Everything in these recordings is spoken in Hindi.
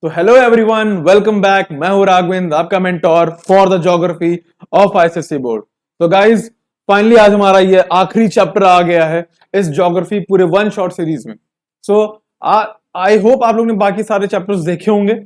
तो हेलो एवरीवन, वेलकम बैक। मैं हूं राघवेंद्र, आपका mentor for the geography of ICSE board. तो गाइज, फाइनली आज हमारा ये आखिरी चैप्टर आ गया है इस ज्योग्राफी पूरे वन शॉट सीरीज में। सो आई होप आप लोग ने बाकी सारे चैप्टर्स देखे होंगे।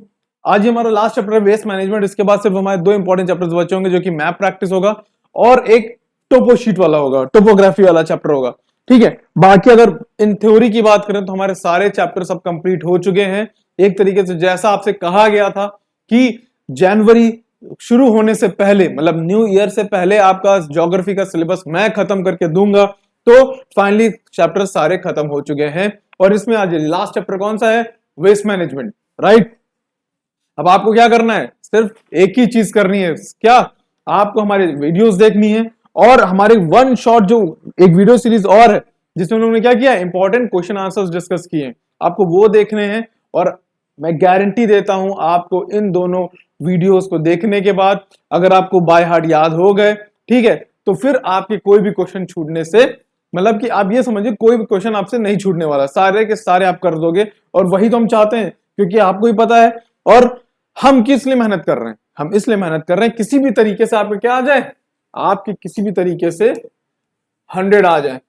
आज ये हमारा लास्ट चैप्टर है वेस्ट मैनेजमेंट। इसके बाद सिर्फ हमारे दो इंपॉर्टेंट चैप्टर्स बचे होंगे, जो कि मैप प्रैक्टिस होगा और एक टोपो शीट वाला होगा, टोपोग्राफी वाला चैप्टर होगा। ठीक है, बाकी अगर इन थ्योरी की बात करें तो हमारे सारे चैप्टर सब कंप्लीट हो चुके हैं। एक तरीके से जैसा आपसे कहा गया था कि जनवरी शुरू होने से पहले, मतलब न्यू ईयर से पहले आपका ज्योग्राफी का सिलेबस मैं खत्म करके दूंगा। तो फाइनली चैप्टर सारे खत्म हो चुके हैं और इसमें आज लास्ट चैप्टर कौन सा है? Waste management, right. अब आपको क्या करना है? सिर्फ एक ही चीज करनी है। क्या? आपको हमारे वीडियोस देखनी है और हमारे वन शॉट जो एक वीडियो सीरीज और है जिसमें उन्होंने क्या किया, इंपॉर्टेंट क्वेश्चन आंसर्स डिस्कस किए हैं, आपको वो देखने हैं। और मैं गारंटी देता हूं आपको इन दोनों वीडियोस को देखने के बाद अगर आपको बाय हार्ट याद हो गए, ठीक है, तो फिर आपके कोई भी क्वेश्चन छूटने से, मतलब कि आप ये समझिए कोई भी क्वेश्चन आपसे नहीं छूटने वाला, सारे के सारे आप कर दोगे। और वही तो हम चाहते हैं, क्योंकि आपको ही पता है। और हम किस लिए मेहनत कर रहे हैं? हम इसलिए मेहनत कर रहे हैं किसी भी तरीके से आपके क्या आ जाए, आपके किसी भी तरीके से 100 आ जाए,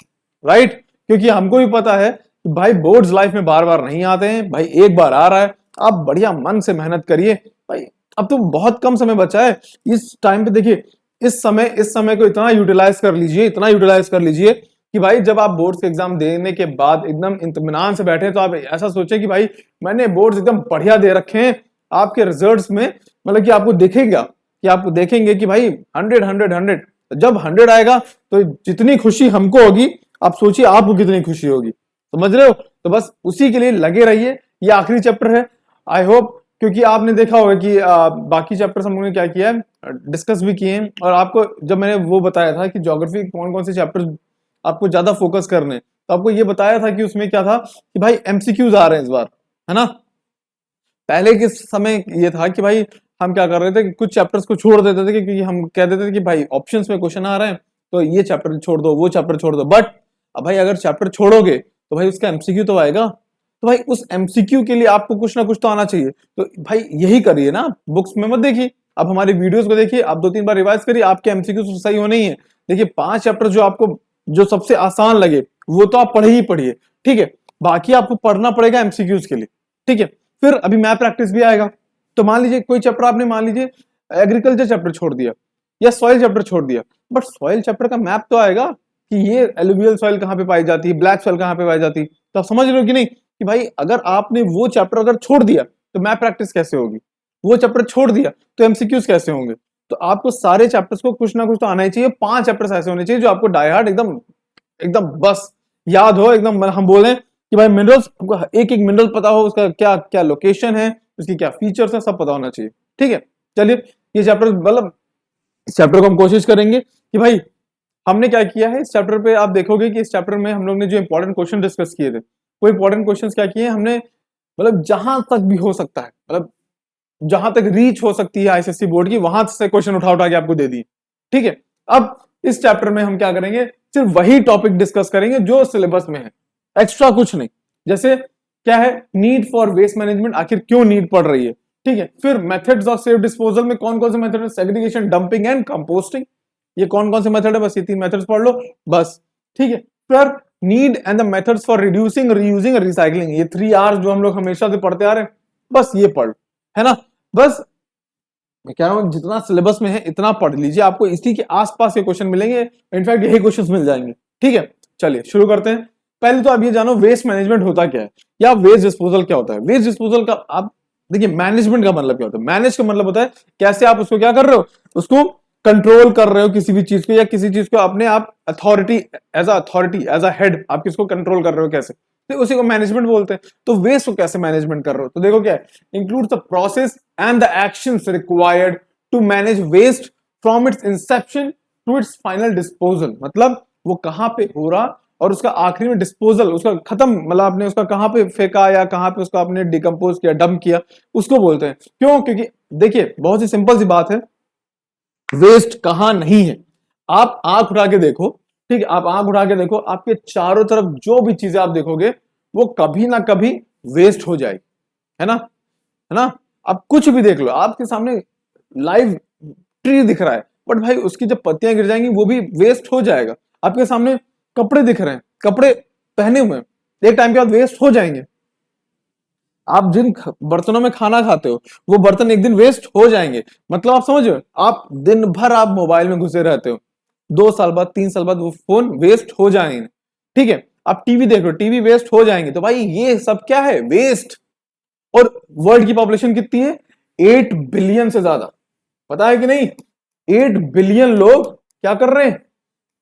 राइट। क्योंकि हमको भी पता है कि भाई बोर्ड्स लाइफ में बार बार नहीं आते हैं, भाई एक बार आ रहा है। आप बढ़िया मन से मेहनत करिए भाई। अब तो बहुत कम समय बचा है इस टाइम पे। देखिए, इस समय को इतना यूटिलाइज कर लीजिए, इतना यूटिलाइज कर लीजिए कि भाई जब आप बोर्ड्स के एग्जाम देने के बाद एकदम इत्मीनान से बैठे तो आप ऐसा सोचे कि भाई मैंने बोर्ड्स एकदम बढ़िया दे रखे हैं। आपके रिजल्ट्स में मतलब कि आपको दिखेगा कि आपको देखेंगे कि भाई 100 जब 100 आएगा तो जितनी खुशी हमको होगी, आप सोचिए आपको कितनी खुशी होगी। समझ रहे हो? तो बस उसी के लिए लगे रहिए। ये आखिरी चैप्टर है, आई होप। क्योंकि आपने देखा होगा कि बाकी चैप्टर्स हम लोगों ने क्या किया है, डिस्कस भी किए हैं। और आपको जब मैंने वो बताया था कि ज्योग्राफी कौन कौन से चैप्टर आपको ज्यादा फोकस करने, तो आपको ये बताया था कि उसमें क्या था कि भाई एमसीक्यूज आ रहे हैं इस बार, है ना। पहले के समय ये था कि भाई हम क्या कर रहे थे कि कुछ चैप्टर्स को छोड़ देते थे, क्योंकि हम कह देते थे कि भाई ऑप्शंस में क्वेश्चन आ रहे हैं तो ये चैप्टर छोड़ दो, वो चैप्टर छोड़ दो। बट अब भाई अगर चैप्टर छोड़ोगे तो भाई उसका एमसीक्यू तो आएगा। तो भाई उस एमसीक्यू के लिए आपको कुछ ना कुछ तो आना चाहिए। तो भाई यही करिए ना, बुक्स में मत देखिए, आप हमारी वीडियोस को देखिए, आप 2-3 बार रिवाइज करिए, आपके एमसीक्यू तो सही होने ही है। देखिए 5 चैप्टर जो आपको जो सबसे आसान लगे वो तो आप पढ़े ही पढ़िए, ठीक है। बाकी आपको पढ़ना पड़ेगा एमसीक्यूज के लिए, ठीक है। फिर अभी मैथ प्रैक्टिस भी आएगा। तो मान लीजिए कोई चैप्टर आपने, मान लीजिए एग्रीकल्चर चैप्टर छोड़ दिया या सॉइल चैप्टर छोड़ दिया, बट सॉइल चैप्टर का मैप तो आएगा कि ये एलुवियल सॉइल कहाँ पे पाई जाती है, ब्लैक सॉइल कहाँ पे पाई जाती है। तो आप समझ रहे हो कि नहीं कि भाई अगर आपने वो चैप्टर अगर छोड़ दिया तो मैप प्रैक्टिस कैसे होगी, वो चैप्टर छोड़ दिया तो एमसीक्यूज कैसे होंगे। तो आपको सारे चैप्टर्स को कुछ ना कुछ तो आना ही चाहिए। 5 चैप्टर्स ऐसे होने चाहिए जो आपको डाई हार्ट एकदम एकदम बस याद हो एकदम। हम बोले कि भाई मिनरल्स, एक एक मिनरल पता हो, उसका क्या क्या लोकेशन है, उसकी क्या फीचर्स है, सब पता होना चाहिए, ठीक है। चलिए, ये चैप्टर मतलब इस चैप्टर को हम कोशिश करेंगे कि भाई हमने क्या किया है इस चैप्टर पे। आप देखोगे कि इस चैप्टर में हम लोग ने जो इंपॉर्टेंट क्वेश्चन डिस्कस किए थे, वो इंपॉर्टेंट क्वेश्चन क्या किए हमने, मतलब जहां तक भी हो सकता है, मतलब जहां तक रीच हो सकती है आईसीएसई बोर्ड की, वहां से क्वेश्चन उठा उठा के आपको दे दिए, ठीक है। अब इस चैप्टर में हम क्या करेंगे, सिर्फ वही टॉपिक डिस्कस करेंगे जो सिलेबस में है, एक्स्ट्रा कुछ नहीं। जैसे क्या है, नीड फॉर वेस्ट मैनेजमेंट, आखिर क्यों नीड पड़ रही है, ठीक है। फिर मेथड्स ऑफ सेफ डिस्पोजल में कौन कौन से मेथड है, सेग्रीगेशन, डंपिंग एंड कंपोस्टिंग, ये कौन कौन से मेथड है, बस ये 3 मेथड्स पढ़ लो बस, ठीक है। फिर need and the methods for reducing, reusing, recycling, ये 3 आर जो हम लोग हमेशा से पढ़ते आ रहे हैं, बस ये पढ़, है ना। बस मैं कह रहा हूं जितना सिलेबस में है इतना पढ़ लीजिए, आपको इसी के आसपास के क्वेश्चन मिलेंगे, इनफैक्ट यही क्वेश्चंस मिल जाएंगे, ठीक है। चलिए शुरू करते हैं। पहले तो आप ये जानो वेस्ट मैनेजमेंट होता क्या है, या वेस्ट डिस्पोजल क्या होता है। वेस्ट डिस्पोजल का आप देखिए, मैनेजमेंट का मतलब क्या होता है। मैनेज का मतलब होता है कैसे आप उसको क्या कर रहे हो, उसको कंट्रोल कर रहे हो किसी भी चीज को, या किसी चीज को अपने आप अथॉरिटी एज अ हेड आप किसको कंट्रोल कर रहे हो कैसे, तो उसी को मैनेजमेंट बोलते हैं। तो वेस्ट को कैसे मैनेजमेंट कर रहे हो, तो देखो क्या है, include the process and the actions required to manage waste from its inception to its final disposal. मतलब वो कहां पे हो रहा और उसका आखिरी में डिस्पोजल, उसका खत्म, मतलब आपने उसका कहां पे फेंका या कहां पे उसका आपने डिकम्पोज किया, डंप किया, उसको बोलते हैं। क्यों? क्योंकि देखिए बहुत ही सिंपल सी बात है, वेस्ट कहां नहीं है। आप आंख उठा के देखो, ठीक है, आप आंख उठा के देखो, आपके चारों तरफ जो भी चीजें आप देखोगे वो कभी ना कभी वेस्ट हो जाएगी, है ना, है है ना। आप कुछ भी देख लो, आपके सामने लाइव ट्री दिख रहा है, बट भाई उसकी जब पत्तियां गिर जाएंगी वो भी वेस्ट हो जाएगा। आपके सामने कपड़े दिख रहे हैं, कपड़े पहने हुए हैं, एक टाइम के बाद वेस्ट हो जाएंगे। आप जिन बर्तनों में खाना खाते हो वो बर्तन एक दिन वेस्ट हो जाएंगे। मतलब आप समझ रहे हो, आप दिन भर आप मोबाइल में घुसे रहते हो, 2 साल बाद 3 साल बाद वो फोन वेस्ट हो जाएंगे। ठीक है, आप टीवी देख रहे हो, टीवी वेस्ट हो जाएंगे। तो भाई ये सब क्या है, वेस्ट। और वर्ल्ड की पॉपुलेशन कितनी है, 8 बिलियन से ज्यादा, पता है कि नहीं। 8 बिलियन लोग क्या कर रहे हैं,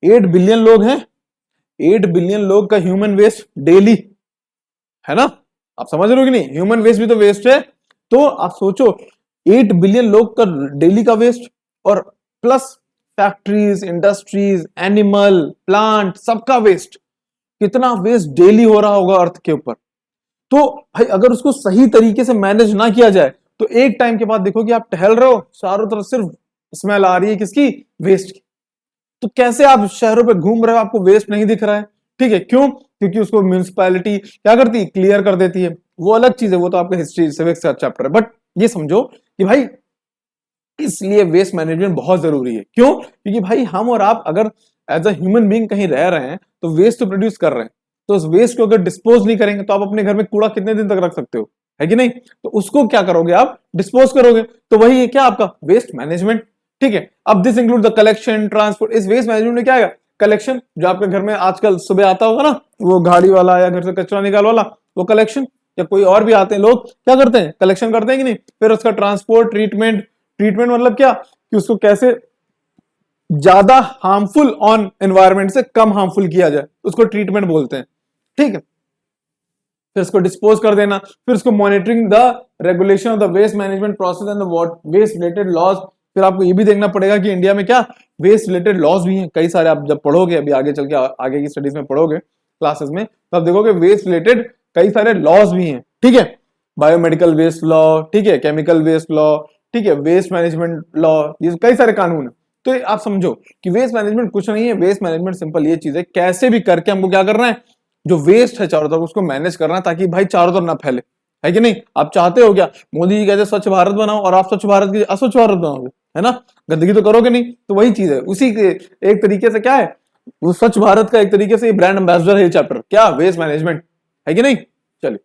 8 बिलियन लोग हैं, 8 बिलियन लोग का ह्यूमन वेस्ट डेली, है ना। आप समझ रहे हो कि नहीं, ह्यूमन वेस्ट भी तो वेस्ट है। तो आप सोचो 8 बिलियन लोग का डेली का वेस्ट, और plus factories, industries, animal, plant, सबका वेस्ट, कितना वेस्ट डेली हो रहा होगा अर्थ के ऊपर। तो भाई अगर उसको सही तरीके से मैनेज ना किया जाए तो एक टाइम के बाद देखो कि आप टहल रहे हो, चारों तरफ सिर्फ स्मेल आ रही है, किसकी, वेस्ट की। तो कैसे आप शहरों पे घूम रहे हो, आपको वेस्ट नहीं दिख रहा है। ठीक है, क्यों, क्योंकि उसको म्यूनिसिपैलिटी क्या करती है, क्लियर कर देती है। वो अलग चीज है, वो तो आपका हिस्ट्री सिविक्स का चैप्टर है। बट ये समझो कि भाई इसलिए वेस्ट मैनेजमेंट बहुत जरूरी है। क्यों, क्योंकि भाई हम और आप अगर एज अ ह्यूमन बीइंग कहीं रह रहे हैं तो वेस्ट तो प्रोड्यूस कर रहे हैं, तो उस वेस्ट को अगर डिस्पोज नहीं करेंगे तो आप अपने घर में कूड़ा कितने दिन तक रख सकते हो, है कि नहीं। तो उसको क्या करोगे, आप डिस्पोज करोगे। तो वही है क्या, आपका वेस्ट मैनेजमेंट। ठीक है, अब this include the collection, transport. इस वेस्ट मैनेजमेंट में क्या आएगा, कलेक्शन, जो आपके घर में आजकल सुबह आता होगा ना, वो गाड़ी वाला या घर से कचरा निकाल वाला, वो कलेक्शन। या कोई और भी आते हैं लोग, क्या करते हैं, कलेक्शन करते हैं कि नहीं। फिर उसका ट्रांसपोर्ट, ट्रीटमेंट। ट्रीटमेंट मतलब क्या, कि उसको कैसे ज्यादा हार्मफुल ऑन एनवायरमेंट से कम हार्मफुल किया जाए, उसको ट्रीटमेंट बोलते हैं। ठीक है, फिर उसको डिस्पोज कर देना, फिर उसको monitoring the regulation of the waste management process and the waste related laws. फिर आपको ये भी देखना पड़ेगा कि इंडिया में क्या वेस्ट रिलेटेड लॉज भी हैं कई सारे। आप जब पढ़ोगे, अभी आगे चल के आगे की स्टडीज में पढ़ोगे क्लासेस में, तो आप देखोगे वेस्ट रिलेटेड कई सारे लॉज भी हैं। ठीक है, बायोमेडिकल वेस्ट लॉ, ठीक है, केमिकल वेस्ट लॉ, ठीक है, वेस्ट मैनेजमेंट लॉ, ये कई सारे कानून है। तो आप समझो कि वेस्ट मैनेजमेंट कुछ नहीं है, वेस्ट मैनेजमेंट सिंपल ये चीज है, कैसे भी करके हमको क्या करना है, जो वेस्ट है चारों तरफ उसको मैनेज करना, ताकि भाई चारों तरफ ना फैले, है कि नहीं। आप चाहते हो क्या, मोदी जी कहते स्वच्छ भारत बनाओ, और आप स्वच्छ भारत की अस्वच्छ भारत बनाओगे, है ना, गंदगी तो करोगे नहीं। तो वही चीज है, उसी के एक तरीके से क्या है, वो स्वच्छ भारत का एक तरीके से ब्रांड एम्बेसडर है ये चैप्टर, क्या, वेस्ट मैनेजमेंट, है कि नहीं। चलिए,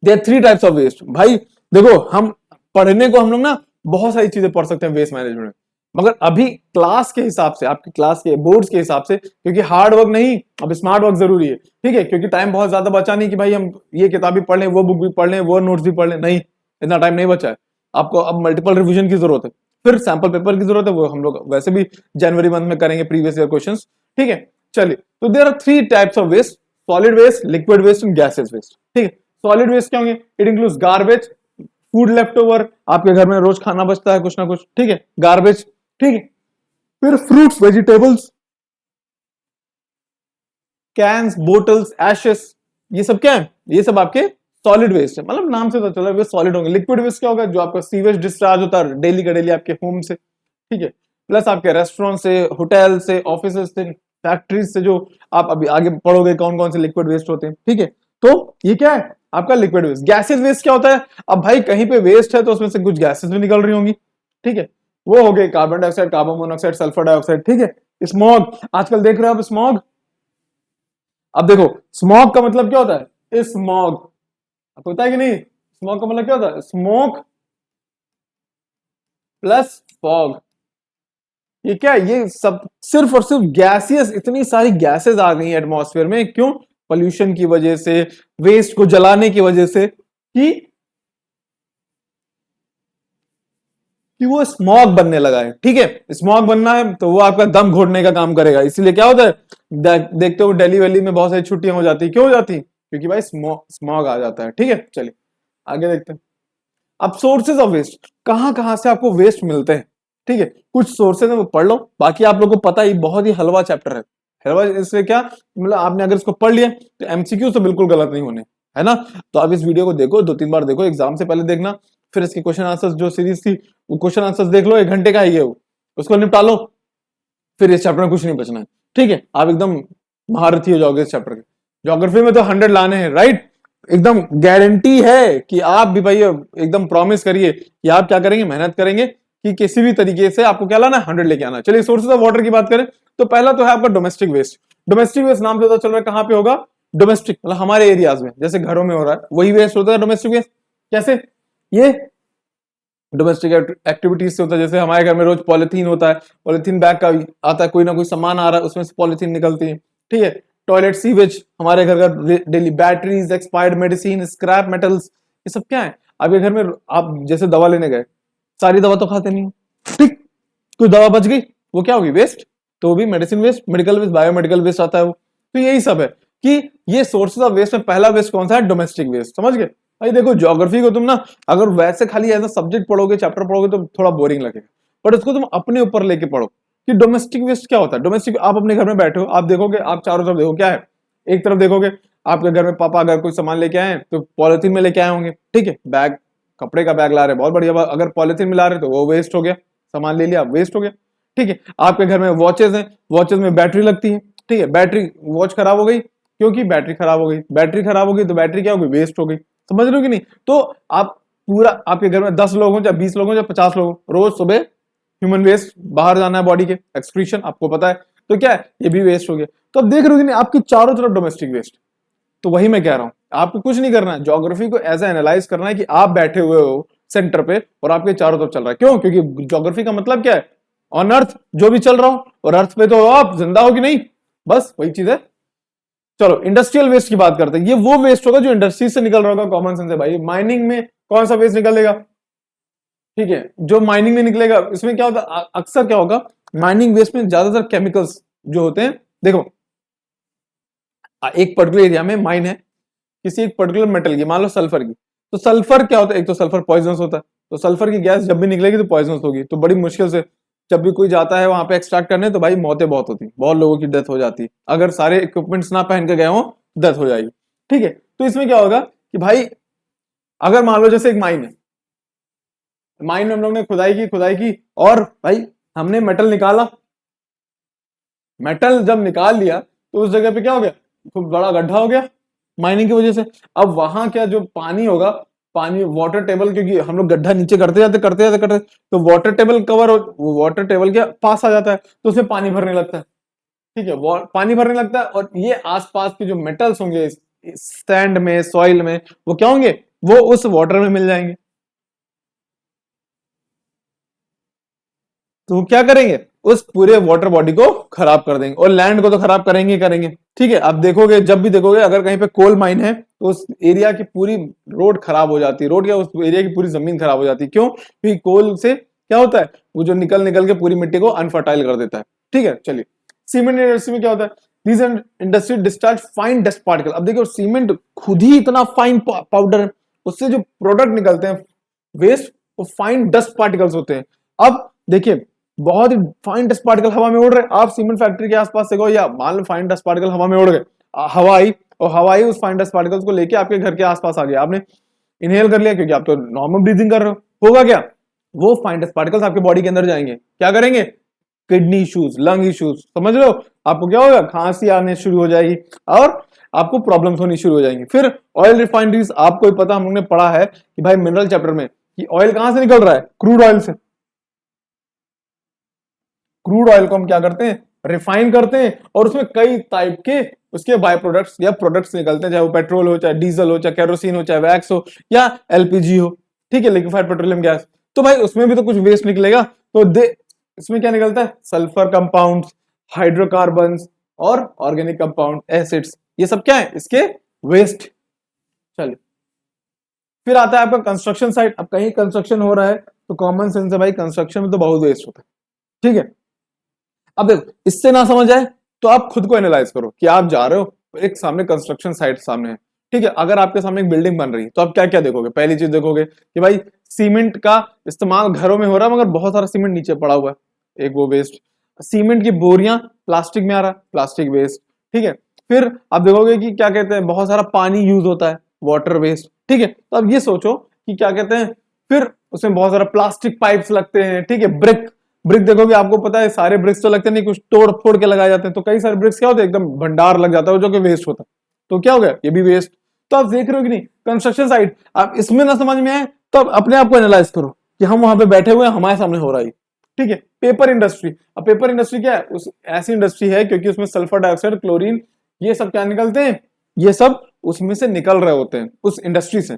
देयर 3 टाइप्स ऑफ वेस्ट। भाई देखो, हम पढ़ने को हम लोग ना बहुत सारी चीजें पढ़ सकते हैं वेस्ट मैनेजमेंट में, मगर अभी क्लास के हिसाब से, आपकी क्लास के बोर्ड्स के हिसाब से, क्योंकि हार्ड वर्क नहीं, अब स्मार्ट वर्क जरूरी है। ठीक है, क्योंकि टाइम बहुत ज्यादा बचा नहीं कि भाई हम ये किताब भी पढ़ लें, वो बुक भी पढ़ लें, वो नोट्स भी पढ़ लें, नहीं, इतना टाइम नहीं बचा है। आपको अब मल्टीपल रिविजन की जरूरत है, फिर सैंपल पेपर की जरूरत है, वो हम लोग वैसे भी जनवरी मंथ में करेंगे, प्रीवियस ईयर क्वेश्चन। ठीक है, चलिए, तो there are 3 types of waste, solid waste, liquid waste and gases waste. ठीक है, सॉलिड वेस्ट क्या होंगे, it includes garbage, food left over, आपके घर में रोज खाना बचता है कुछ ना कुछ, ठीक है, गार्बेज। ठीक है, फिर fruits, vegetables, cans, bottles, ashes, ये सब क्या है, ये सब आपके सॉलिड वेस्ट है। मतलब नाम से तो चला वेस्ट सॉलिड होंगे। लिक्विड वेस्ट क्या होगा, जो आपका सीवेज डिस्चार्ज होता है डेली का डेली आपके होम से, ठीक है, प्लस आपके रेस्टोरेंट से, होटल से, ऑफिस से, फैक्ट्रीज से, जो आप अभी आगे पढ़ोगे कौन कौन से लिक्विड वेस्ट होते हैं। ठीक है, तो ये क्या है आपका लिक्विड वेस्ट। गैसेस वेस्ट क्या होता है, अब भाई कहीं पे वेस्ट है तो उसमें से कुछ गैसेस भी निकल रही होंगी। ठीक है, वो हो गए carbon dioxide, carbon monoxide, sulphur dioxide. ठीक है, स्मॉग, आजकल देख रहे हो आप स्मॉग। अब देखो, स्मॉग का मतलब क्या होता है, स्मॉग, आपको पता है कि नहीं, स्मॉग का मतलब क्या होता है, स्मोक प्लस फॉग। ये क्या है, ये सब सिर्फ और सिर्फ गैसियस, इतनी सारी गैसेस आ गई हैं एटमॉस्फेयर में, क्यों, पोल्यूशन की वजह से, वेस्ट को जलाने की वजह से, कि वो स्मॉग बनने लगा है। ठीक है, स्मॉग बनना है तो वो आपका दम घोटने का काम करेगा। इसीलिए क्या होता है, देखते हो दिल्ली वैली में बहुत सारी छुट्टियां हो जाती है, क्यों हो जाती, क्योंकि भाई स्मॉग आ जाता है। ठीक है, चलिए आगे देखते हैं। अब सोर्सेज ऑफ वेस्ट, कहां कहां से आपको वेस्ट मिलते हैं। ठीक है, कुछ सोर्सेज है वो पढ़ लो, बाकी आप लोगों को पता ही, बहुत ही हलवा चैप्टर है। हलवा इसलिए क्या, मतलब आपने अगर इसको पढ़ लिया तो एमसीक्यू तो बिल्कुल गलत नहीं होने, है ना। तो आप इस वीडियो को देखो, 2-3 बार देखो, एग्जाम से पहले देखना, फिर इसके क्वेश्चन आंसर्स जो सीरीज थी वो क्वेश्चन आंसर्स देख लो, 1 घंटे का ही है वो, उसको निपटा लो, फिर इस चैप्टर में कुछ नहीं बचना है। ठीक है, आप एकदम महारथी हो जाओगे इस चैप्टर के। ज्योग्राफी में तो 100 लाने हैं, राइट। एकदम गारंटी है कि आप भी भाई एकदम प्रॉमिस करिए कि आप क्या करेंगे, मेहनत करेंगे कि किसी भी तरीके से आपको क्या लाना है, 100 लेके आना। चलिए सोर्सेज ऑफ वाटर की बात करें तो पहला तो है आपका डोमेस्टिक वेस्ट। डोमेस्टिक वेस्ट नाम से पता चल रहा है कहां पे होगा, डोमेस्टिक मतलब हमारे एरियाज में, जैसे घरों में हो रहा है वही वेस्ट होता है डोमेस्टिक वेस्ट। कैसे, ये डोमेस्टिक एक्टिविटीज से होता है, जैसे हमारे घर में रोज पॉलिथीन होता है, पॉलिथीन बैग का भी आता है, कोई ना कोई सामान आ रहा है उसमें से पॉलिथीन निकलती है, ठीक है। टॉयलेट सीवेज हमारे घर का daily, batteries, expired medicine, scrap metals, ये सब क्या है आपके घर में। आप जैसे दवा लेने गए, सारी दवा तो खाते नहीं हो, ठीक, कुछ दवा बच गई, वो क्या होगी, वेस्ट, तो वो भी medicine waste, medical waste, biomedical waste आता है वो। तो यही सब है कि ये सोर्सेज ऑफ वेस्ट में पहला वेस्ट कौन सा है, डोमेस्टिक वेस्ट। समझ गए भाई। देखो ज्योग्राफी को तुम ना अगर वैसे खाली एज अ सब्जेक्ट पढ़ोगे, चैप्टर पढ़ोगे तो थोड़ा बोरिंग लगेगा, बट इसको तुम अपने ऊपर लेके पढ़ो कि डोमेस्टिक वेस्ट क्या होता है। डोमेस्टिक, आप अपने घर में बैठे हो, आप देखोगे, आप चारों तरफ देखो क्या है, एक तरफ देखोगे आपके घर में पापा अगर कोई सामान लेके आए तो पॉलिथीन में लेके आए होंगे, ठीक है, बैग, कपड़े का बैग ला रहे, बहुत बढ़िया। अगर पॉलिथीन में ला रहे तो वो वेस्ट हो गया, सामान ले लिया वेस्ट हो गया, ठीक है। आपके घर में वॉचेस हैं, वॉचेस में बैटरी लगती है, ठीक है, बैटरी, वॉच खराब हो गई क्योंकि बैटरी खराब हो गई, बैटरी खराब हो गई तो बैटरी क्या हो गई, वेस्ट हो गई। समझ रहे हो कि नहीं। तो आप पूरा, आपके घर में 10 लोग हो चाहे 20 लोग हो चाहे 50 लोग हो, रोज सुबह ह्यूमन वेस्ट बाहर जाना है, बॉडी के एक्सक्रीशन आपको पता है, तो क्या है, ये भी वेस्ट हो गया। तो अब देख रहे हो कि नहीं, आपकी चारों तरफ डोमेस्टिक वेस्ट। तो वही मैं कह रहा हूं, आपको कुछ नहीं करना है, ज्योग्राफी को ऐसा एनालाइज करना है कि आप बैठे हुए हो सेंटर पे और आपके चारों तरफ चल रहा है। क्यों, क्योंकि ज्योग्राफी का मतलब क्या है, ऑन अर्थ जो भी चल रहा हो, और अर्थ पे तो आप जिंदा हो कि नहीं, बस वही चीज है। चलो इंडस्ट्रियल वेस्ट की बात करते हैं। ये वो वेस्ट होगा जो इंडस्ट्री से निकल रहा होगा, कॉमन सेंस है भाई। माइनिंग में कौन सा वेस्ट निकलेगा, ठीक है, जो माइनिंग में निकलेगा, इसमें क्या होता है, अक्सर क्या होगा, माइनिंग वेस्ट में ज्यादातर केमिकल्स जो होते हैं। देखो एक पर्टिकुलर एरिया में माइन है किसी एक पर्टिकुलर मेटल की, मान लो सल्फर की, तो सल्फर क्या होता है, एक तो सल्फर पॉइजनस होता है, तो सल्फर की गैस जब भी निकलेगी तो पॉइजनस होगी, तो बड़ी मुश्किल से जब भी कोई जाता है वहां पे एक्सट्रैक्ट करने तो भाई मौतें बहुत होती, बहुत लोगों की डेथ हो जाती है, अगर सारे इक्विपमेंट्स ना पहन के गए हो डेथ हो जाएगी, ठीक है। तो इसमें क्या होगा कि भाई अगर मान लो जैसे एक माइन है, माइन में हम लोग ने खुदाई की और भाई हमने मेटल निकाला, मेटल जब निकाल लिया तो उस जगह पे क्या हो गया, खूब बड़ा गड्ढा हो गया माइनिंग की वजह से। अब वहां क्या जो पानी होगा, पानी वाटर टेबल, क्योंकि हम लोग गड्ढा नीचे करते तो वाटर टेबल कवर, वो वाटर टेबल के पास आ जाता है तो उसमें पानी भरने लगता है, ठीक है, पानी भरने लगता है, और ये आसपास के जो मेटल्स होंगे सैंड में, सॉइल में, वो क्या होंगे, वो उस वाटर में मिल जाएंगे, तो वो क्या करेंगे, उस पूरे वाटर बॉडी को खराब कर देंगे, और लैंड को तो खराब करेंगे ही करेंगे, ठीक है। आप देखोगे, जब भी देखोगे अगर कहीं पे कोल माइन है तो उस एरिया की पूरी रोड खराब हो जाती है, रोड क्या, उस एरिया की पूरी जमीन खराब हो जाती है। क्यों, क्योंकि कोल से क्या होता है, वो जो निकल निकल के पूरी मिट्टी को अनफर्टाइल कर देता है, ठीक है। चलिए सीमेंट इंडस्ट्री में क्या होता है, these industry discharge fine dust particle. अब देखिए सीमेंट खुद ही इतना फाइन पाउडर है, उससे जो प्रोडक्ट निकलते हैं वेस्ट, वो फाइन डस्ट पार्टिकल्स होते हैं। अब देखिए बहुत ही फाइन डस्ट पार्टिकल हवा में उड़ रहे, आप सीमेंट फैक्ट्री के आसपास से गो, या मान लो फाइन डस्ट पार्टिकल हवा में उड़ गए, हवा आई और हवा आई उस फाइन डस्ट पार्टिकल्स को लेके आपके घर के आसपास आ गया, आपने इनहेल कर लिया, क्योंकि आप तो नॉर्मल ब्रीथिंग कर रहे हो, होगा क्या, वो फाइन डस्ट पार्टिकल्स आपके बॉडी के अंदर जाएंगे, क्या करेंगे, किडनी इश्यूज, लंग इश्यूज, समझ लो, आपको क्या होगा, खांसी आने शुरू हो जाएगी और आपको प्रॉब्लम्स होनी शुरू हो जाएंगी। फिर ऑयल रिफाइनरीज, आपको पता, हम लोग ने पढ़ा है कि भाई मिनरल चैप्टर में कि ऑयल कहां से निकल रहा है, क्रूड ऑयल से। क्रूड ऑयल को हम क्या करते हैं, रिफाइन करते हैं, और उसमें कई टाइप के उसके बाय प्रोडक्ट्स या प्रोडक्ट्स निकलते हैं, चाहे वो पेट्रोल हो, चाहे डीजल हो, चाहे केरोसिन हो, चाहे वैक्स हो, या एलपीजी हो, ठीक है, लिक्विफाइड पेट्रोलियम गैस। तो भाई उसमें भी तो कुछ वेस्ट निकलेगा, तो इसमें क्या निकलता है, सल्फर कंपाउंड्स, हाइड्रोकार्बन्स और ऑर्गेनिक कंपाउंड, एसिड्स, ये सब क्या है, इसके वेस्ट। चलिए फिर आता है आपका कंस्ट्रक्शन साइट। अब कहीं कंस्ट्रक्शन हो रहा है तो कॉमन सेंस है भाई, कंस्ट्रक्शन में तो बहुत वेस्ट होता है, ठीक है। अब देखो इससे ना समझ आए तो आप खुद को एनालाइज करो कि आप जा रहे हो, एक सामने कंस्ट्रक्शन साइट सामने है, ठीक है, अगर आपके सामने एक बिल्डिंग बन रही है तो आप क्या क्या देखोगे, पहली चीज देखोगे कि भाई सीमेंट का इस्तेमाल घरों में हो रहा है, मगर बहुत सारा सीमेंट नीचे पड़ा हुआ है, एक वो वेस्ट। सीमेंट की बोरियां प्लास्टिक में आ रहा है, प्लास्टिक वेस्ट, ठीक है। फिर आप देखोगे कि क्या कहते हैं, बहुत सारा पानी यूज होता है, वाटर वेस्ट, ठीक है। तो अब ये सोचो कि क्या कहते हैं, फिर उसमें बहुत सारा प्लास्टिक पाइप्स लगते हैं, ठीक है, ब्रिक, ब्रिक देखोगे आपको पता है सारे ब्रिक्स तो लगते नहीं, कुछ तोड़ फोड़ के लगाए जाते हैं, तो कई सारे ब्रिक्स क्या होते हैं, एकदम भंडार लग जाता है जो कि वेस्ट होता है, तो क्या हो गया, ये भी वेस्ट। तो आप देख रहे हो कि नहीं, कंस्ट्रक्शन साइट, आप इसमें ना समझ में आए तो आप अपने आप को एनालाइज करो कि हम वहां पे बैठे हुए हैं, हमारे सामने हो रहा है, ठीक है। पेपर इंडस्ट्री, अब पेपर इंडस्ट्री क्या है, उस ऐसी इंडस्ट्री है क्योंकि उसमें सल्फर डाइऑक्साइड, क्लोरीन, ये सब क्या निकलते हैं, ये सब उसमें से निकल रहे होते हैं उस इंडस्ट्री से।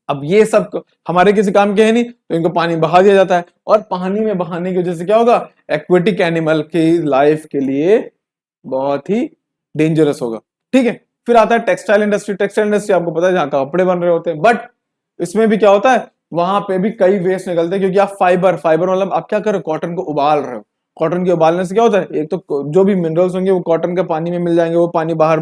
अब ये सब हमारे किसी काम के है नहीं, तो इनको पानी बहा दिया जाता है, और पानी में बहाने की वजह से क्या होगा, एक्वेटिक एनिमल की लाइफ के लिए बहुत ही डेंजरस होगा, ठीक है। फिर आता है टेक्सटाइल इंडस्ट्री। टेक्सटाइल इंडस्ट्री आपको पता है जहां कपड़े बन रहे होते हैं, बट इसमें भी क्या होता है, वहां पे भी कई वेस्ट निकलते हैं, क्योंकि आप फाइबर फाइबर मतलब आप क्या कर रहे हो, कॉटन को उबाल रहे हो। कॉटन के उबालने से क्या होता है, एक तो जो भी मिनरल्स होंगे वो कॉटन के पानी में मिल जाएंगे, वो पानी बाहर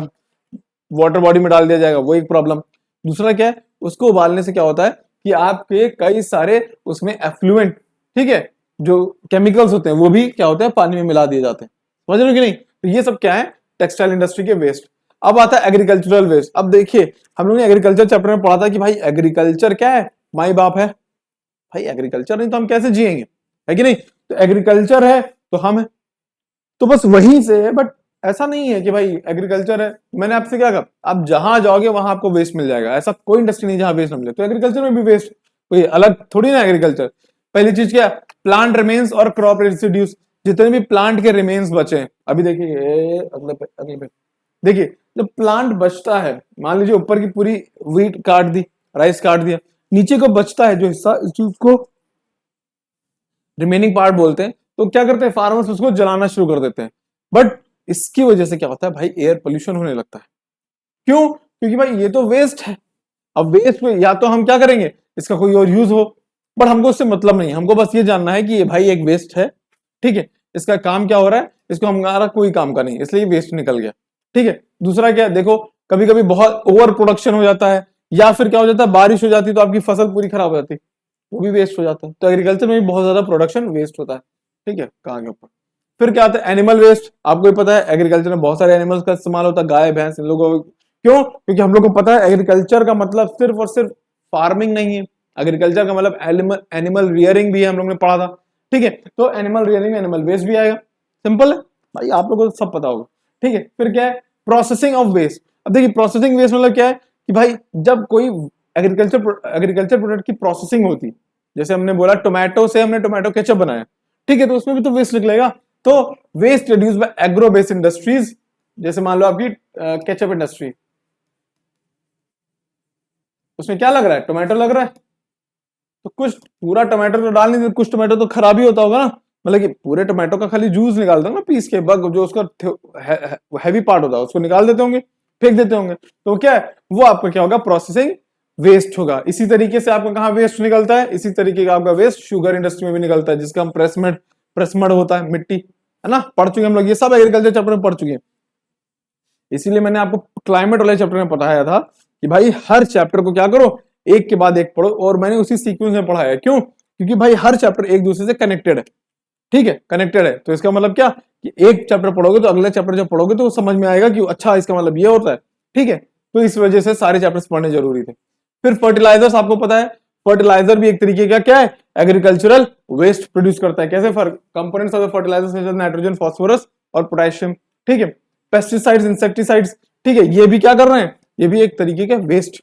वाटर बॉडी में डाल दिया जाएगा, वो एक प्रॉब्लम। दूसरा क्या है, उसको उबालने से क्या होता है कि आपके कई सारे उसमें एफ्लुएंट, ठीक है, जो केमिकल्स होते हैं वो भी क्या होते हैं, पानी में मिला दिए जाते हैं, समझ रहे हो कि नहीं। तो ये सब क्या है, टेक्सटाइल इंडस्ट्री के वेस्ट। अब आता है एग्रीकल्चरल वेस्ट। अब देखिए हम लोग ने एग्रीकल्चर चैप्टर में पढ़ा था कि भाई एग्रीकल्चर क्या है, माई बाप है भाई, एग्रीकल्चर नहीं तो हम कैसे जिएंगे, है कि नहीं। तो एग्रीकल्चर है तो हम है, तो बस वहीं से है। बट ऐसा नहीं है कि भाई एग्रीकल्चर है, मैंने आपसे क्या कहा, आप जहां जाओगे वहां आपको वेस्ट मिल जाएगा, ऐसा कोई इंडस्ट्री नहीं जहां वेस्ट ना मिले। तो एग्रीकल्चर में भी वेस्ट, कोई अलग थोड़ी ना एग्रीकल्चर। पहली चीज क्या, प्लांट रिमेन्स और क्रॉप रेसिड्यूज, जितने भी प्लांट के रिमेन्स बचे हैं। अभी देखिए अगले पे, अगले पे देखिए, जब प्लांट बचता है, मान लीजिए ऊपर की पूरी व्हीट काट दी, राइस काट दिया, नीचे को बचता है जो हिस्सा, इस चीज को रिमेनिंग पार्ट बोलते हैं। तो क्या करते हैं फार्मर्स, उसको जलाना शुरू कर देते हैं। बट इसकी वजह से क्या होता है भाई, एयर पोल्यूशन होने लगता है। क्यों, क्योंकि भाई ये तो वेस्ट है। अब वेस्ट में या तो हम क्या करेंगे, इसका कोई और यूज हो, बट हमको उससे मतलब नहीं, हमको बस ये जानना है कि ये भाई एक वेस्ट है, ठीक है, इसका काम क्या हो रहा है, इसको हमारा कोई काम का नहीं, इसलिए वेस्ट निकल गया, ठीक है। दूसरा क्या, देखो कभी कभी बहुत ओवर प्रोडक्शन हो जाता है, या फिर क्या हो जाता है, बारिश हो जाती है तो आपकी फसल पूरी खराब हो जाती है, वो भी वेस्ट हो जाता है। तो एग्रीकल्चर में भी बहुत ज्यादा प्रोडक्शन वेस्ट होता है, ठीक है, कहाँ के ऊपर। फिर क्या आता है, एनिमल वेस्ट। आपको भी पता है एग्रीकल्चर में बहुत सारे एनिमल्स का इस्तेमाल होता है, गाय भैंस इन लोगों को। क्यों, क्योंकि हम लोग को पता है एग्रीकल्चर का मतलब सिर्फ और सिर्फ फार्मिंग नहीं है, एग्रीकल्चर का मतलब एनिमल रियरिंग भी है, हम लोग ने पढ़ा था, ठीक है। तो एनिमल रियरिंग में एनिमल वेस्ट भी आएगा, सिंपल है भाई, आप लोगों को सब पता होगा, ठीक है। फिर क्या है, प्रोसेसिंग ऑफ वेस्ट। अब देखिए प्रोसेसिंग वेस्ट मतलब क्या है कि भाई जब कोई एग्रीकल्चर प्रोडक्ट की प्रोसेसिंग होती, जैसे हमने बोला टोमेटो से हमने टोमेटो केचप बनाया, ठीक है, तो उसमें भी तो वेस्ट निकलेगा। तो waste reduce by agro based industries, जैसे मान लो आपकी केचप इंडस्ट्री, उसमें क्या लग रहा है, टोमेटो लग रहा है, तो कुछ पूरा टोमेटो तो डाल नहीं देते, कुछ टोमेटो तो खराब ही होता होगा ना, मतलब कि पूरे टोमेटो का खाली जूस निकालते हैं ना पीस के, बग जो उसका हैवी पार्ट होता है उसको निकाल देते होंगे, फेंक देते होंगे, तो क्या है वो आपका क्या होगा, प्रोसेसिंग वेस्ट होगा। इसी तरीके से आपका कहाँ वेस्ट निकलता है, इसी तरीके का आपका वेस्ट शुगर इंडस्ट्री में भी निकलता है, जिसका हम प्रेसमड होता है, मिट्टी, है ना, पढ़ चुके हम लोग, ये सब एग्रीकल्चर चैप्टर में पढ़ चुके हैं। इसीलिए मैंने आपको क्लाइमेट वाले चैप्टर में बताया था कि भाई हर चैप्टर को क्या करो, एक के बाद एक पढ़ो, और मैंने उसी सीक्वेंस में पढ़ाया है। क्यों, क्योंकि भाई हर चैप्टर एक दूसरे से कनेक्टेड है, ठीक है, कनेक्टेड है। तो इसका मतलब क्या कि एक चैप्टर पढ़ोगे तो अगले चैप्टर जब पढ़ोगे तो समझ में आएगा कि अच्छा इसका मतलब ये होता है, ठीक है। तो इस वजह से सारे चैप्टर्स पढ़ने जरूरी थे। फिर फर्टिलाइजर्स, आपको पता है फर्टिलाइजर भी एक तरीके का क्या है, एग्रीकल्चरल वेस्ट प्रोड्यूस करता है। कैसे, components of the fertiliser nitrogen, phosphorus और पोटेशियम, ठीक है। पेस्टिसाइड्स, इंसेक्टिसाइड्स, ठीक है, ये भी क्या कर रहे हैं, ये भी एक तरीके का वेस्ट।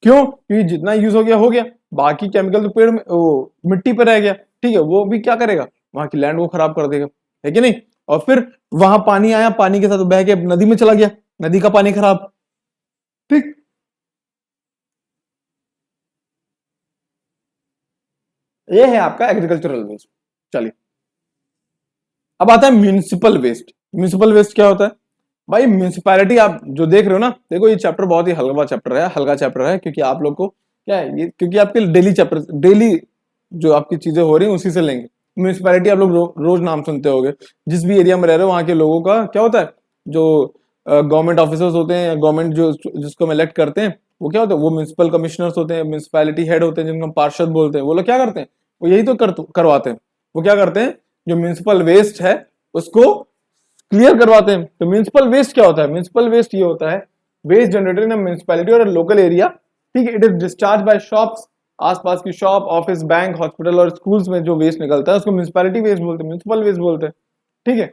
क्यों, क्योंकि जितना यूज हो गया, बाकी केमिकल तो पेड़ में, वो मिट्टी पर रह गया, ठीक है, वो भी क्या करेगा, वहां की लैंड को खराब कर देगा, है कि नहीं। और फिर वहां पानी आया, पानी के साथ बह के नदी में चला गया, नदी का पानी खराब, ठीक। ये है आपका एग्रीकल्चरल वेस्ट। चलिए अब आता है म्यूनिसिपल वेस्ट। म्यूनिसिपल वेस्ट क्या होता है भाई, म्यूनिसिपैलिटी आप जो देख रहे हो ना, देखो ये चैप्टर बहुत ही हल्का चैप्टर है, हल्का चैप्टर है, क्योंकि आप लोग को क्या है ये, क्योंकि आपके डेली चैप्टर, डेली जो आपकी चीजें हो रही है उसी से लेंगे। म्यूनिसिपैलिटी आप लोग रोज नाम सुनते होंगे, जिस भी एरिया में रह रहे हो वहां के लोगों का क्या होता है, जो गवर्नमेंट ऑफिसर्स होते हैं, गवर्नमेंट जो जिसको हम इलेक्ट करते हैं, वो क्या होता है, वो म्यूनिसिपल कमिश्नर्स होते हैं, म्यूनिसिपैलिटी हेड होते हैं, जिनको हम पार्षद बोलते हैं। वो लोग क्या करते हैं, वो यही तो करवाते हैं। वो क्या करते हैं, जो म्यूनिसिपल वेस्ट है उसको क्लियर करवाते हैं। तो म्यूनिसिपल वेस्ट क्या होता है, म्यूनिसिपल वेस्ट ये होता है, वेस्ट जनरेटेड इन म्यूनिसिपैलिटी और लोकल एरिया, ठीक है, it is discharge by shops, आसपास की शॉप, ऑफिस, बैंक, हॉस्पिटल और स्कूल्स में जो वेस्ट निकलता है उसको म्यूनिसिपैलिटी वेस्ट बोलते हैं, म्यूनिसिपल वेस्ट बोलते हैं, ठीक है,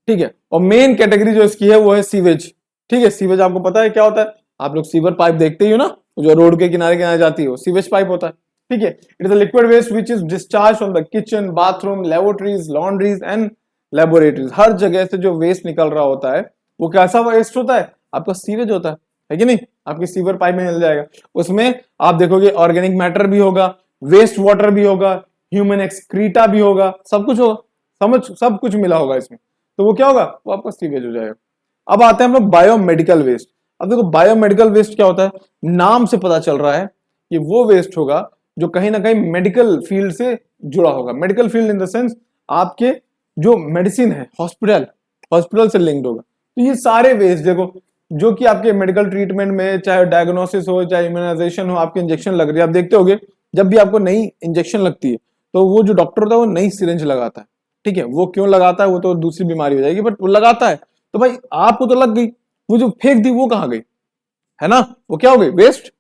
ठीक है। और मेन कैटेगरी जो इसकी है वो है सीवेज, ठीक है। सीवेज आपको पता है क्या होता है, आप लोग सीवर पाइप देखते ही हो ना, जो रोड के किनारे किनारे जाती है, सीवेज पाइप होता है, ठीक है। It is a liquid waste which is discharge from the kitchen, bathroom, laboratories, laundries and laboratories. हर जगह से जो वेस्ट निकल रहा होता है वो कैसा वेस्ट होता है, आपका सीवेज होता है कि नहीं, आपके सीवर पाइप में मिल जाएगा। उसमें आप देखोगे ऑर्गेनिक मैटर भी होगा, वेस्ट वाटर भी होगा, ह्यूमन एक्सक्रीटा भी होगा, सब कुछ होगा, सब कुछ मिला होगा इसमें। तो वो क्या होगा, वो आपका सीवेज हो जाएगा। अब आते हैं हम लोग बायोमेडिकल वेस्ट। अब देखो बायोमेडिकल वेस्ट क्या होता है, नाम से पता चल रहा है कि वो वेस्ट होगा जो कहीं ना कहीं मेडिकल फील्ड से जुड़ा होगा। Medical field in the sense आपके जो मेडिसिन है, हॉस्पिटल से लिंक्ड होगा। तो ये सारे वेस्ट देखो, जो कि आपके मेडिकल ट्रीटमेंट में, चाहे डायग्नोसिस हो, चाहे इम्यूनाइजेशन हो, आपके इंजेक्शन लग रही है, आप देखते होगे जब भी आपको नई इंजेक्शन लगती है तो वो जो डॉक्टर होता है वो नई सिरिंज लगाता है, ठीक है। वो क्यों लगाता है, वो तो दूसरी बीमारी हो जाएगी, बट वो लगाता है। तो भाई आपको तो लग गई, वो जो फेंक दी वो कहाँ गई, है ना, वो क्या हो गई, वेस्ट।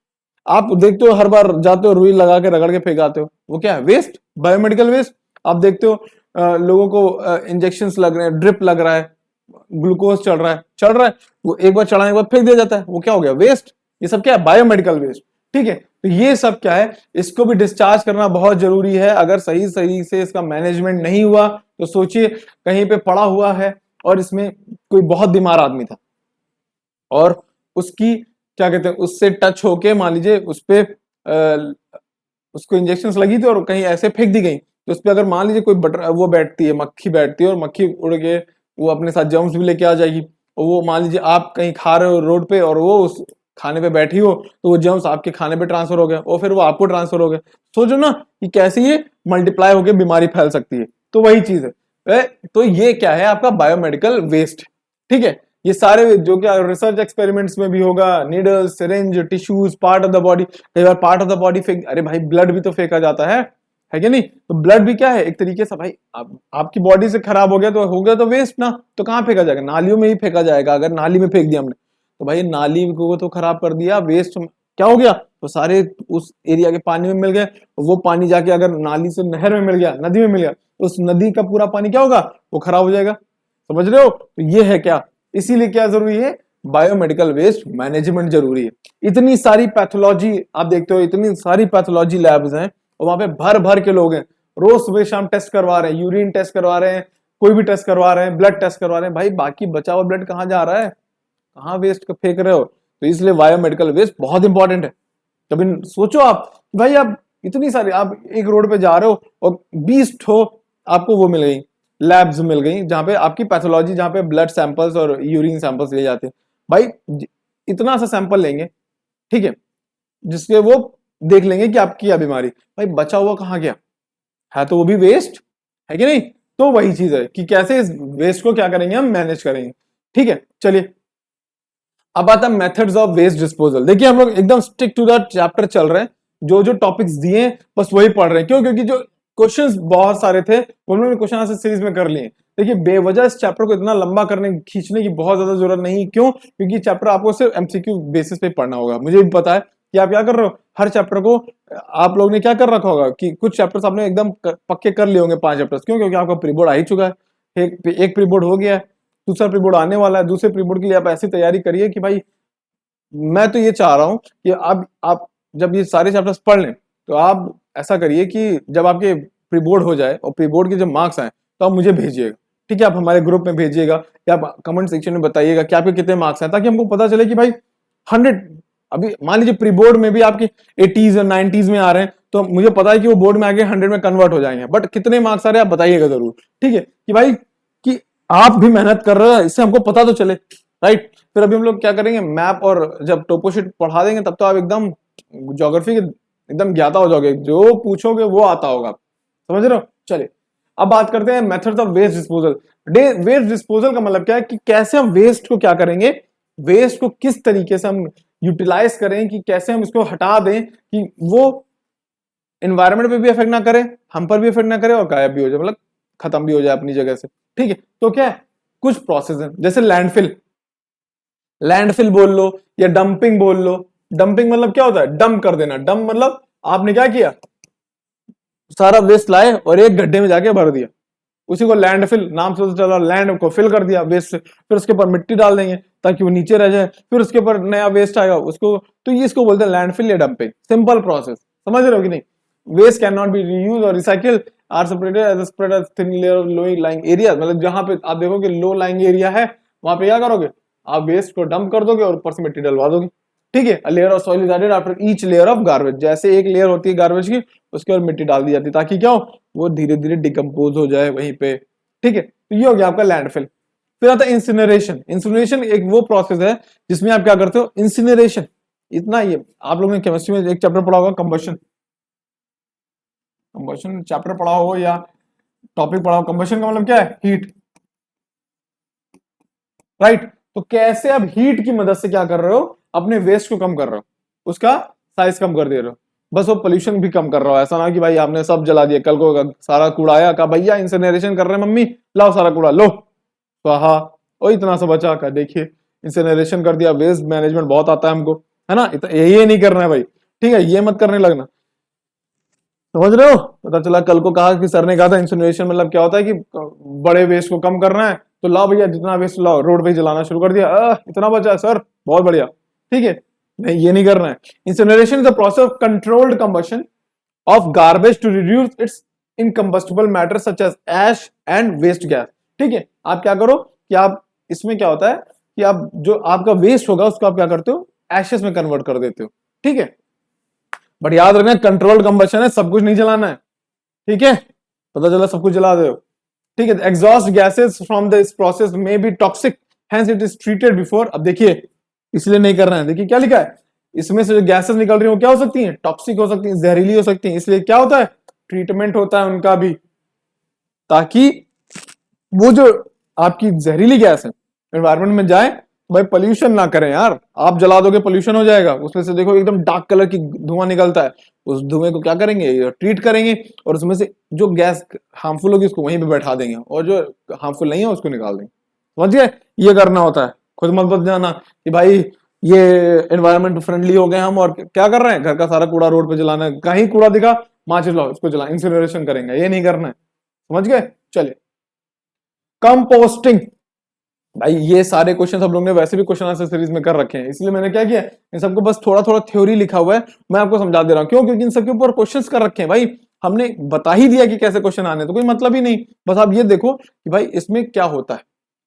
आप देखते हो हर बार जाते हो रुई लगा के रगड़ के फेंक आते हो, वो क्या है, वेस्ट, बायोमेडिकल वेस्ट। आप देखते हो लोगों को इंजेक्शन लग रहे हैं, ड्रिप लग रहा है, ग्लूकोज चल रहा है, वो एक बार चढ़ाने के बाद फेंक दिया जाता है, वो क्या हो गया, वेस्ट। ये सब क्या है, बायोमेडिकल वेस्ट, ठीक है। तो ये सब क्या है, इसको भी डिस्चार्ज करना बहुत जरूरी है। अगर सही सही से इसका मैनेजमेंट नहीं हुआ तो सोचिए कहीं पे पड़ा हुआ है और इसमें कोई बहुत बीमार आदमी था और उसकी क्या कहते हैं, उससे टच होके मान लीजिए उस पे उसको इंजेक्शन लगी थी और कहीं ऐसे फेंक दी गई, तो उस पर अगर मान लीजिए कोई बटर वो बैठती है, मक्खी बैठती है और मक्खी उड़ के वो अपने साथ जर्म्स भी लेके आ जाएगी, और वो मान लीजिए आप कहीं खा रहे हो रोड पे और वो उस खाने पे बैठी हो, तो वो जर्म्स आपके खाने पे ट्रांसफर हो गए और फिर वो आपको ट्रांसफर हो गए। सोचो ना कि कैसे ये मल्टीप्लाई होकर बीमारी फैल सकती है। तो वही चीज है, तो ये क्या है, आपका बायोमेडिकल वेस्ट, ठीक है। ये सारे जो क्या रिसर्च एक्सपेरिमेंट्स में भी होगा, needle, syringe, tissues, part of the body, कई बार पार्ट ऑफ द बॉडी फेंक, अरे भाई ब्लड भी तो फेंका जाता है कि नहीं। तो ब्लड भी क्या है, एक तरीके से भाई आपकी बॉडी से खराब हो गया तो वेस्ट ना, तो कहाँ फेंका जाएगा, नालियों में ही फेंका जाएगा। अगर नाली में फेंक दिया हमने तो भाई नाली को तो खराब कर दिया, वेस्ट क्या हो गया, तो सारे उस एरिया के पानी में मिल गए, वो पानी जाके अगर नाली से नहर में मिल गया, नदी में मिल गया, तो उस नदी का पूरा पानी क्या होगा, वो खराब हो जाएगा। समझ रहे हो, तो ये है क्या, इसीलिए क्या जरूरी है, बायोमेडिकल वेस्ट मैनेजमेंट जरूरी है। इतनी सारी पैथोलॉजी आप देखते हो, इतनी सारी पैथोलॉजी लैब्स हैं और वहां पे भर भर के लोग हैं, रोज सुबह शाम टेस्ट करवा रहे हैं, यूरिन टेस्ट करवा रहे हैं, कोई भी टेस्ट करवा रहे हैं, ब्लड टेस्ट करवा रहे हैं। भाई बाकी बचा हुआ ब्लड कहाँ जा रहा है, कहाँ वेस्ट फेंक रहे हो। तो इसलिए बायोमेडिकल वेस्ट बहुत इंपॉर्टेंट है। कभी सोचो आप भाई, आप इतनी सारी, आप एक रोड पे जा रहे हो और 20 ठो आपको वो मिल गई, लैब्स मिल गई जहां पे आपकी पैथोलॉजी, जहां पे ब्लड सैंपल्स और यूरिन सैंपल्स ले जाते हैं। भाई इतना सा सैंपल लेंगे, ठीक है, जिसके वो देख लेंगे कि आपकी क्या बीमारी, भाई बचा हुआ कहाँ गया है, तो वो भी वेस्ट है कि नहीं। तो वही चीज है कि कैसे इस वेस्ट को क्या करेंगे, हम मैनेज करेंगे, ठीक है। चलिए अब आता है मेथड्स ऑफ वेस्ट डिस्पोजल। देखिए हम लोग एकदम स्टिक टू द चैप्टर चल रहे हैं, जो जो टॉपिक्स दिए बस वही पढ़ रहे हैं। क्यों, क्योंकि जो क्वेश्चंस बहुत सारे थे वो हमने क्वेश्चन आंसर सीरीज में कर लिए। देखिए बेवजह इस चैप्टर को इतना लंबा करने खींचने की बहुत ज्यादा जरूरत नहीं। क्यों, क्योंकि चैप्टर आपको सिर्फ एमसीक्यू बेसिस पे पढ़ना होगा। मुझे भी पता है कि आप क्या कर रहे हो, हर चैप्टर को आप लोग ने क्या कर रखा होगा कि कुछ चैप्टर्स आपने एकदम पक्के कर लिए होंगे, 5 चैप्टर्स। क्यों, क्योंकि आपका प्री बोर्ड आ ही चुका है, एक प्री बोर्ड हो गया है, दूसरा प्री बोर्ड आने वाला है। दूसरे प्री बोर्ड के लिए आप ऐसी तैयारी करिए कि भाई मैं तो ये चाह रहा हूं कि आप जब ये सारे चैप्टर्स पढ़ लें तो आप ऐसा करिए कि जब आपके प्री बोर्ड हो जाए और प्री बोर्ड के जब मार्क्स आए तो आप मुझे भेजिएगा, ठीक है। आप हमारे ग्रुप में भेजिएगा या आप कमेंट सेक्शन में बताइएगा कि आपके कितने मार्क्स आए, ताकि हमको पता चले कि भाई 100, अभी मान लीजिए प्री बोर्ड में भी आपके 80s और 90s में आ रहे हैं, तो मुझे पता है कि वो बोर्ड में आगे 100 में कन्वर्ट हो जाएंगे। बट कितने मार्क्स आ रहे हैं आप बताइएगा जरूर, ठीक है, कि भाई कि आप भी मेहनत कर रहे हो, इससे हमको पता तो चले, राइट। फिर अभी हम लोग क्या करेंगे, मैप और जब टोपोशीट पढ़ा देंगे तब तो आप एकदम ज्योग्राफी के एकदम ज्ञाता हो जाओगे, जो पूछोगे वो आता होगा। समझ रहे हो। चलिए अब बात करते हैं methods of waste disposal. Waste disposal का मतलब क्या है कि कैसे हम वेस्ट को क्या करेंगे, वेस्ट को किस तरीके से हम यूटिलाइज करें, कि कैसे हम इसको हटा दें कि वो एनवायरमेंट पे भी इफेक्ट ना करे, हम पर भी इफेक्ट ना करे और गायब भी हो जाए, मतलब खत्म भी हो जाए अपनी जगह से, ठीक है। तो क्या है, कुछ प्रोसेस है, जैसे लैंडफिल बोल लो या डंपिंग बोल लो। डंपिंग मतलब क्या होता है, डंप कर देना। डंप मतलब आपने क्या किया, सारा वेस्ट लाए और एक गड्ढे में जाके भर दिया, उसी को लैंडफिल नाम से चला, लैंड को फिल कर दिया वेस्ट से, फिर उसके ऊपर मिट्टी डाल देंगे ताकि वो नीचे रह जाए, फिर उसके ऊपर नया वेस्ट आएगा उसको, तो ये इसको बोलते हैं लैंडफिल या डंपिंग। सिंपल प्रोसेस, समझ रहे हो कि नहीं? Waste can not be reuse और recycle are separated as spread as thin layer of low lying area. मतलब जहां पे आप देखोगे लो लाइंग एरिया है वहां पे क्या करोगे, आप वेस्ट को डंप कर दोगे और ऊपर से मिट्टी डलवा दोगे, ठीक है। Layer of soil is added after each layer of garbage, जैसे एक लेयर होती है गार्बेज की उसके ऊपर मिट्टी डाल दी जाती है ताकि क्या हो, वो धीरे धीरे डिकम्पोज हो जाए वहीं पे, ठीक है। तो ये हो गया आपका लैंडफिल। फिर आता है इंसिनरेशन। इंसिनरेशन एक वो प्रोसेस है जिसमें आप क्या करते हो, इंसिनरेशन, इतना ये आप लोगों ने केमिस्ट्री में एक चैप्टर पढ़ा होगा कंबशन, कंबशन चैप्टर पढ़ा हो या टॉपिक पढ़ा हो। कंबशन का मतलब क्या है, हीट, राइट। तो कैसे आप हीट की मदद से क्या कर रहे हो, अपने वेस्ट को कम कर रहे हो, उसका साइज कम कर दे रहे हो, बस वो पोल्यूशन भी कम कर रहा हो। ऐसा ना कि भाई आपने सब जला दिया, कल को सारा कूड़ा आया, कहा भैया इंसिनरेशन कर रहे हैं मम्मी, लाओ सारा कूड़ा लो, स्वाहा, और इतना सा बचा कर देखिए इंसिनरेशन कर दिया। वेस्ट मैनेजमेंट बहुत आता है हमको, है ना, ये नहीं करना है भाई, ठीक है, ये मत करने लगना, समझ रहे हो। पता चला कल को कहा कि सर ने कहा था इंसिनरेशन मतलब क्या होता है कि बड़े वेस्ट को कम करना है, तो लाओ भैया जितना वेस्ट लाओ, रोड पे जलाना शुरू कर दिया, इतना बचा सर, बहुत बढ़िया, ठीक है, नहीं ये नहीं करना है। Incineration is the process of controlled combustion of garbage to reduce its incombustible matter such as ash and waste gas, ठीक है। आप क्या करो कि आप इसमें क्या होता है कि आप जो आपका वेस्ट होगा उसको आप क्या करते हो, एशेस में कन्वर्ट कर देते हो, ठीक है। बट याद रखना कंट्रोल्ड कंबशन है, सब कुछ नहीं जलाना है, ठीक है, पता चला सब कुछ जला दे, ठीक है। Exhaust gases from this process may be toxic, hence it is treated before. अब देखिए इसलिए नहीं कर रहे हैं, देखिए क्या लिखा है, इसमें से जो गैसेस निकल रही है वो क्या हो सकती हैं, टॉक्सिक हो सकती हैं, जहरीली हो सकती हैं, इसलिए क्या होता है, ट्रीटमेंट होता है उनका भी, ताकि वो जो आपकी जहरीली गैस है एनवायरमेंट में जाए, भाई पोल्यूशन ना करें यार, आप जला दोगे पोल्यूशन हो जाएगा। उसमें से देखो एकदम डार्क कलर की धुआं निकलता है, उस धुएं को क्या करेंगे, ट्रीट करेंगे, और उसमें से जो गैस हार्मफुल होगी उसको वहीं पे बैठा देंगे, और जो हार्मफुल नहीं है उसको निकाल देंगे, समझिए। ये करना होता है, खुद मत बच जाना कि भाई ये एनवायरमेंट फ्रेंडली हो गए हम और क्या कर रहे हैं, घर का सारा कूड़ा रोड पे जलाना है, कहीं कूड़ा दिखा माचिस लाओ इसको जला, इंसिनरेशन करेंगे, ये नहीं करना है, समझ गए। चलिए कंपोस्टिंग, भाई ये सारे क्वेश्चन सब लोगों ने वैसे भी क्वेश्चन आंसर सीरीज में कर रखे हैं, इसलिए मैंने क्या किया, इन सबको बस थोड़ा थोड़ा थ्योरी लिखा हुआ है, मैं आपको समझा दे रहा हूं, क्यों, क्योंकि इन सबके ऊपर क्वेश्चंस कर रखे हैं भाई, हमने बता ही दिया कि कैसे क्वेश्चन आने, तो कोई मतलब ही नहीं, बस आप ये देखो कि भाई इसमें क्या होता है,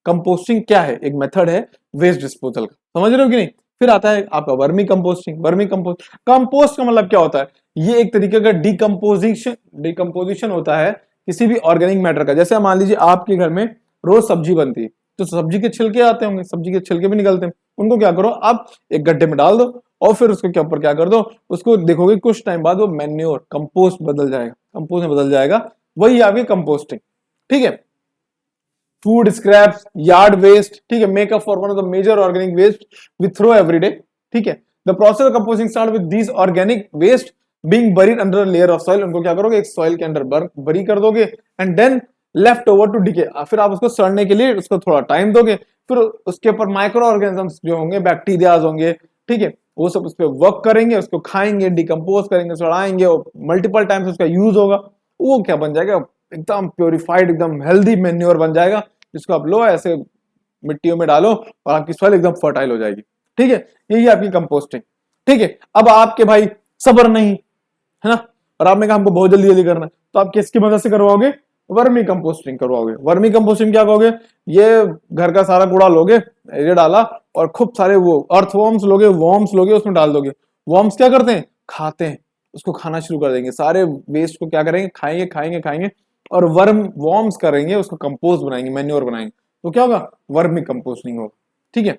कंपोस्टिंग क्या है, एक मेथड है वेस्ट डिस्पोजल का, समझ रहे हो कि नहीं। फिर आता है आपका vermi composting. Vermi compost, compost का मतलब क्या होता है, ये एक तरीके का डिकम्पोजिशन होता है किसी भी ऑर्गेनिक मैटर का। जैसे मान लीजिए आपके घर में रोज सब्जी बनती है, तो सब्जी के छिलके आते होंगे, सब्जी के छिलके भी निकलते हैं, उनको क्या करो आप एक गड्ढे में डाल दो, और फिर उसके क्या ऊपर क्या कर दो, उसको देखोगे कुछ टाइम बाद वो मैन्योर कंपोस्ट बदल जाएगा, कंपोस्ट में बदल जाएगा, वही आपकी कंपोस्टिंग, ठीक है। फूड स्क्रैप्स, यार्ड वेस्ट, ठीक है, make up for one of the major organic waste we throw everyday, ठीक है। The process of composting start with these organic waste being buried under layer of soil, उनको क्या करोगे एक सॉइल के अंदर बरी कर दोगे, and then left over to decay, फिर आप उसको सड़ने के लिए उसको थोड़ा टाइम दोगे, फिर उसके ऊपर माइक्रो ऑर्गेनिजम्स जो होंगे, बैक्टीरियाज होंगे, ठीक है, वो सब उस पर वर्क करेंगे, उसको खाएंगे, डिकम्पोज करेंगे, सड़ाएंगे, और मल्टीपल टाइम्स उसका यूज होगा, वो क्या बन जाएगा, एकदम प्योरीफाइड, एकदम हेल्दी मेन्योर बन जाएगा, जिसको आप लो ऐसे मिट्टियों में डालो और आपकी सॉइल एकदम फर्टाइल हो जाएगी, ठीक है। यही आपकी कंपोस्टिंग, ठीक है। अब आपके भाई सब्र नहीं है ना, और आपने कहा हमको बहुत जल्दी जल्दी करना है, तो आप किसकी मदद से करवाओगे, वर्मी कंपोस्टिंग करवाओगे। वर्मी कंपोस्टिंग क्या कहोगे, ये घर का सारा कूड़ा लोगे, ये डाला, और खूब सारे वो अर्थवॉर्म्स लोगे, वॉर्म्स लोगे, उसमें डाल दोगे। वॉर्म्स क्या करते हैं, खाते हैं, उसको खाना शुरू कर देंगे, सारे वेस्ट को क्या करेंगे, खाएंगे खाएंगे खाएंगे, और वर्म वॉर्म्स करेंगे, उसको कंपोस्ट बनाएंगे, मैन्योर बनाएंगे, तो क्या होगा, वर्मी कंपोस्टिंग होगा, ठीक है।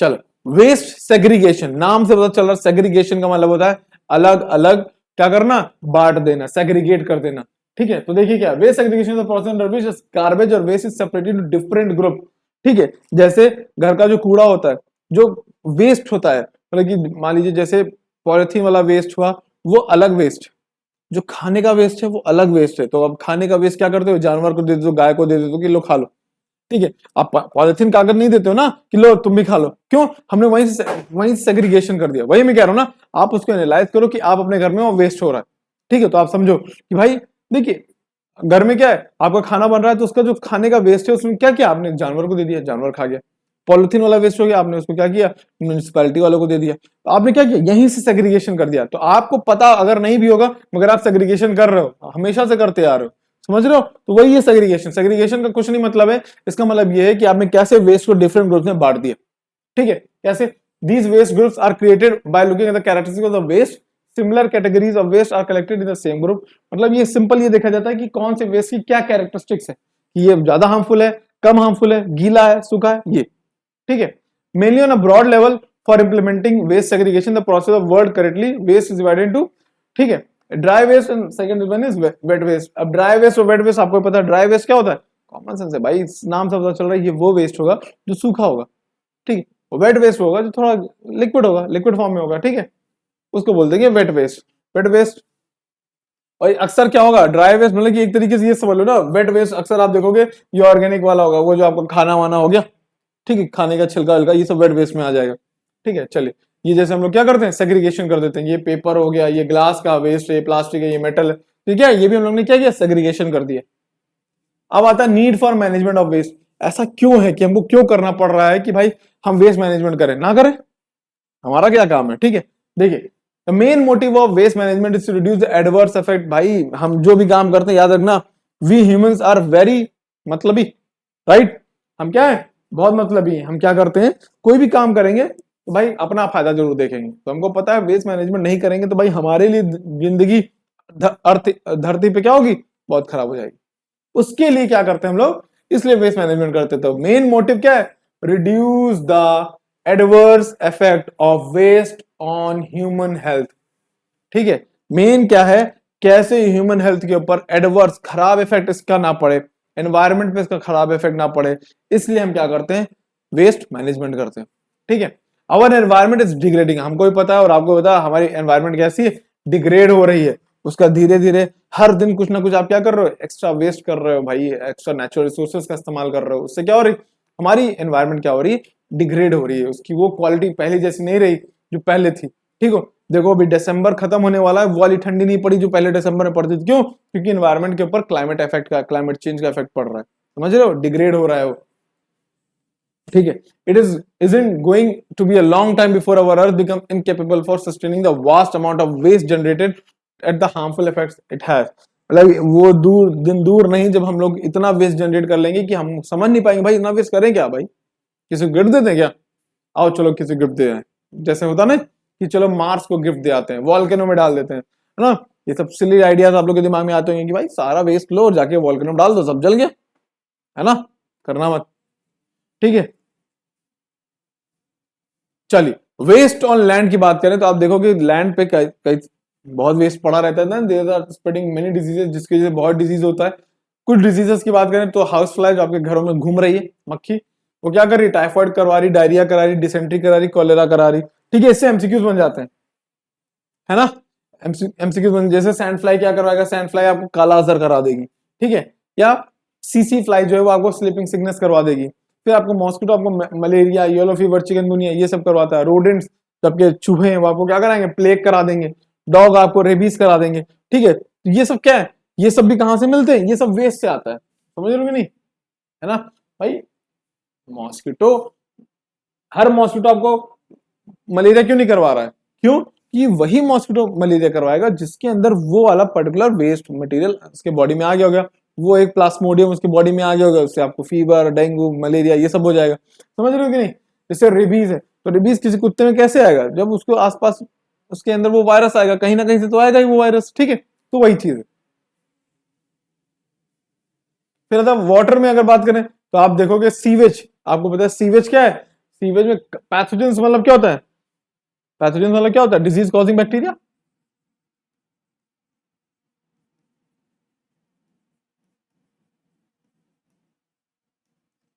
चलो वेस्ट सेग्रीगेशन, नाम से पता चल रहा है सेग्रीगेशन का मतलब होता है अलग अलग क्या करना, बांट देना, सेग्रीगेट कर देना, ठीक है। तो देखिए क्या, waste segregation is the process under which garbage और waste is separated into different group, ठीक है। जैसे घर का जो कूड़ा होता है, जो वेस्ट होता है, मतलब कि मान लीजिए जैसे पॉलिथीन वाला वेस्ट हुआ, वो अलग वेस्ट, जो खाने का वेस्ट है वो अलग वेस्ट है। तो अब खाने का वेस्ट क्या करते हो, जानवर को दे दो, गाय को दे दो कि लो खा लो, ठीक है। आप पॉलिथीन कागज नहीं देते हो ना कि लो तुम भी खा लो, क्यों, हमने वहीं सेग्रीगेशन कर दिया। वही मैं कह रहा हूं ना, आप उसको एनालाइज करो कि आप अपने घर में वो वेस्ट हो रहा है, ठीक है। तो आप समझो कि भाई देखिए घर में क्या है, आपका खाना बन रहा है तो उसका जो खाने का वेस्ट है उसमें क्या किया आपने, जानवर को दे दिया, जानवर खा गया। पॉलिथीन वाला वेस्ट हो गया, आपने उसको क्या किया, म्यूनिसिपैलिटी वालों को दे दिया। तो आपने क्या किया, यहीं से सेग्रीगेशन कर दिया। तो आपको पता अगर नहीं भी होगा मगर आप सेग्रीगेशन कर रहे हो, हमेशा से करते आ रहे हो, समझ रहे हो। तो वही है सेग्रीगेशन। सेग्रीगेशन का कुछ नहीं मतलब है, इसका मतलब ये है कि आपने कैसे वेस्ट को डिफरेंट ग्रुप में बांट दिया। ठीक है, कैसे, these waste groups are created by looking at the characteristics of the waste, similar categories of waste are collected in the same group. मतलब ये सिंपल ये देखा जाता है कि कौन से वेस्ट की क्या कैरेक्टरिस्टिक्स है, कि ये ज्यादा हार्मफुल है, कम हार्मफुल है, गीला है, सूखा है, ये। ठीक है, mainly on a broad level for implementing waste segregation the process of word correctly waste is divided into, ठीक है, dry waste and second one is wet waste. अब ड्राई वेस्ट और वेट वेस्ट आपको पता है, ड्राई वेस्ट क्या होता है, कॉमन सेंस है भाई, इस नाम से पता चल रहा है ये वो वेस्ट होगा जो सूखा होगा। ठीक है, वेट वेस्ट होगा जो थोड़ा लिक्विड होगा, लिक्विड फॉर्म में होगा। ठीक है, उसको बोल देंगे वेट वेस्ट। वेट वेस्ट और अक्सर क्या होगा, ड्राई वेस्ट मतलब कि एक तरीके से ये समझ लो ना, वेट वेस्ट अक्सर आप देखोगे ये ऑर्गेनिक वाला होगा, वो जो आपका खाना वाना हो गया, ठीक है, खाने का छिलका हल्का, ये सब वेट वेस्ट में आ जाएगा। ठीक है, चलिए, ये जैसे हम लोग क्या करते हैं, सेग्रीगेशन कर देते हैं, ये पेपर हो गया, ये ग्लास का वेस्ट है, ये प्लास्टिक है, ये मेटल है, ठीक है, ये भी हम लोग ने क्या किया, सेग्रीगेशन कर दिया। अब आता है need for management of waste. ऐसा क्यों है कि हमको क्यों करना पड़ रहा है कि भाई हम वेस्ट मैनेजमेंट करें, ना करें, हमारा क्या काम है। ठीक है, देखिए, the main motive of waste management is to reduce the adverse effect. भाई हम जो भी काम करते हैं याद रखना, वी ह्यूमंस आर वेरी मतलबी, राइट, हम क्या है, बहुत मतलबी हैं। हम क्या करते हैं, कोई भी काम करेंगे तो भाई अपना फायदा जरूर देखेंगे। तो हमको पता है वेस्ट मैनेजमेंट नहीं करेंगे तो भाई हमारे लिए जिंदगी धरती पे क्या होगी, बहुत खराब हो जाएगी। उसके लिए क्या करते हैं हम लोग, इसलिए वेस्ट मैनेजमेंट करते। तो मेन मोटिव क्या है, reduce the adverse effect of waste on human health. ठीक है, मेन क्या है, कैसे ह्यूमन हेल्थ के ऊपर एडवर्स खराब इफेक्ट इसका ना पड़े, एनवायरमेंट पे इसका खराब इफेक्ट ना पड़े, इसलिए हम क्या करते हैं, वेस्ट मैनेजमेंट करते हैं। ठीक है, आवर एनवायरमेंट इज डिग्रेडिंग, हमको भी पता है और आपको पता है हमारी एनवायरमेंट कैसी है, डिग्रेड हो रही है। उसका धीरे धीरे हर दिन कुछ ना कुछ आप क्या कर रहे हो, एक्स्ट्रा वेस्ट कर रहे हो भाई, एक्स्ट्रा नेचुरल रिसोर्सेज का इस्तेमाल कर रहे हो। उससे क्या हो रही, हमारी एनवायरमेंट क्या हो रही है, डिग्रेड हो रही है, उसकी वो क्वालिटी पहले जैसी नहीं रही जो पहले थी। ठीक हो, देखो अभी दिसंबर खत्म होने वाला है, वो वाली ठंडी नहीं पड़ी जो पहले दिसंबर में पड़ती थी। क्यों, क्योंकि एनवायरमेंट के ऊपर क्लाइमेट इफेक्ट का, क्लाइमेट चेंज का इफेक्ट पड़ रहा है, समझ रहे हो, डिग्रेड हो रहा है वो। ठीक है, it is isn't going to be a long time before our earth become incapable for sustaining the vast amount of waste generated at the harmful effects it has। मतलब वो दूर दिन दूर नहीं जब हम लोग इतना वेस्ट जनरेट कर लेंगे कि हम समझ नहीं पाएंगे भाई इतना वेस्ट करें क्या, भाई किसी को गिफ्ट दे दें क्या, आओ चलो किसी गिफ्ट दे दें। जैसे होता ना कि चलो मार्स को गिफ्ट दे आते हैं, वॉल्केनो में डाल देते हैं, है ना। ये सब सिली आइडियाज आप लोग के दिमाग में आते होंगे कि भाई सारा वेस्ट लो और जाके वॉल्केनो में डाल दो, सब जल गया, है ना, करना मत। ठीक है, चलिए, वेस्ट ऑन लैंड की बात करें तो आप देखोगे लैंड पे कई कई बहुत वेस्ट पड़ा रहता है ना, there are spreading many diseases, जिसकी वजह से बहुत डिजीज होता है। कुछ डिजीजेस की बात करें तो हाउस फ्लाई जो आपके घरों में घूम रही है मक्खी, वो क्या कर रही है, टाइफाइड करवा रही, डायरिया करा रही, डिसेंट्री करा रही, कॉलेरा करा रही। ठीक है, इससे एमसीक्यूज बन जाते हैं, है ना, एमसीक्यूज बन, जैसे सैंड फ्लाई क्या करवाएगा, सैंड फ्लाई आपको काला अजहर करा देगी। ठीक है, या सीसी फ्लाई जो है वो आपको स्लीपिंग सिकनेस करवा देगी। फिर आपको मॉस्किटो आपको मलेरिया, येलो फीवर, चिकनगुनिया ये सब करवाता है। रोडेंट्स आपके चूहे हैं वो आपको क्या कराएंगे, प्लेग करा देंगे। डॉग आपको रेबीज करा देंगे। ठीक है, तो ये सब क्या है, ये सब भी कहां से मिलते हैं, ये सब वेस्ट से आता है, समझ रहे हो कि नहीं, है ना भाई। मॉस्किटो, हर मॉस्किटो आपको मलेरिया क्यों नहीं करवा रहा है, क्यों कि वही मॉस्किटो मलेरिया करवाएगा जिसके अंदर वो वाला पर्टिकुलर वेस्ट मटेरियल उसके बॉडी में आ गया होगा, वो एक प्लाज्मोडियम उसके बॉडी में आ गया होगा, उससे आपको फीवर, डेंगू, मलेरिया ये सब हो जाएगा, समझ रहे हो कि नहीं। जैसे रेबीज है, तो रेबीज किसी कुत्ते में कैसे आएगा, जब उसको आसपास उसके अंदर वो वायरस आएगा, कहीं ना कहीं से तो आएगा ही वो वायरस। ठीक है, तो वही चीज है। फिर अगर वाटर में अगर बात करें तो आप देखोगे सीवेज, आपको पता है सीवेज क्या है, सीवेज में पैथोजेंस मतलब क्या होता है, पैथोजेंस मतलब क्या होता है, disease causing bacteria.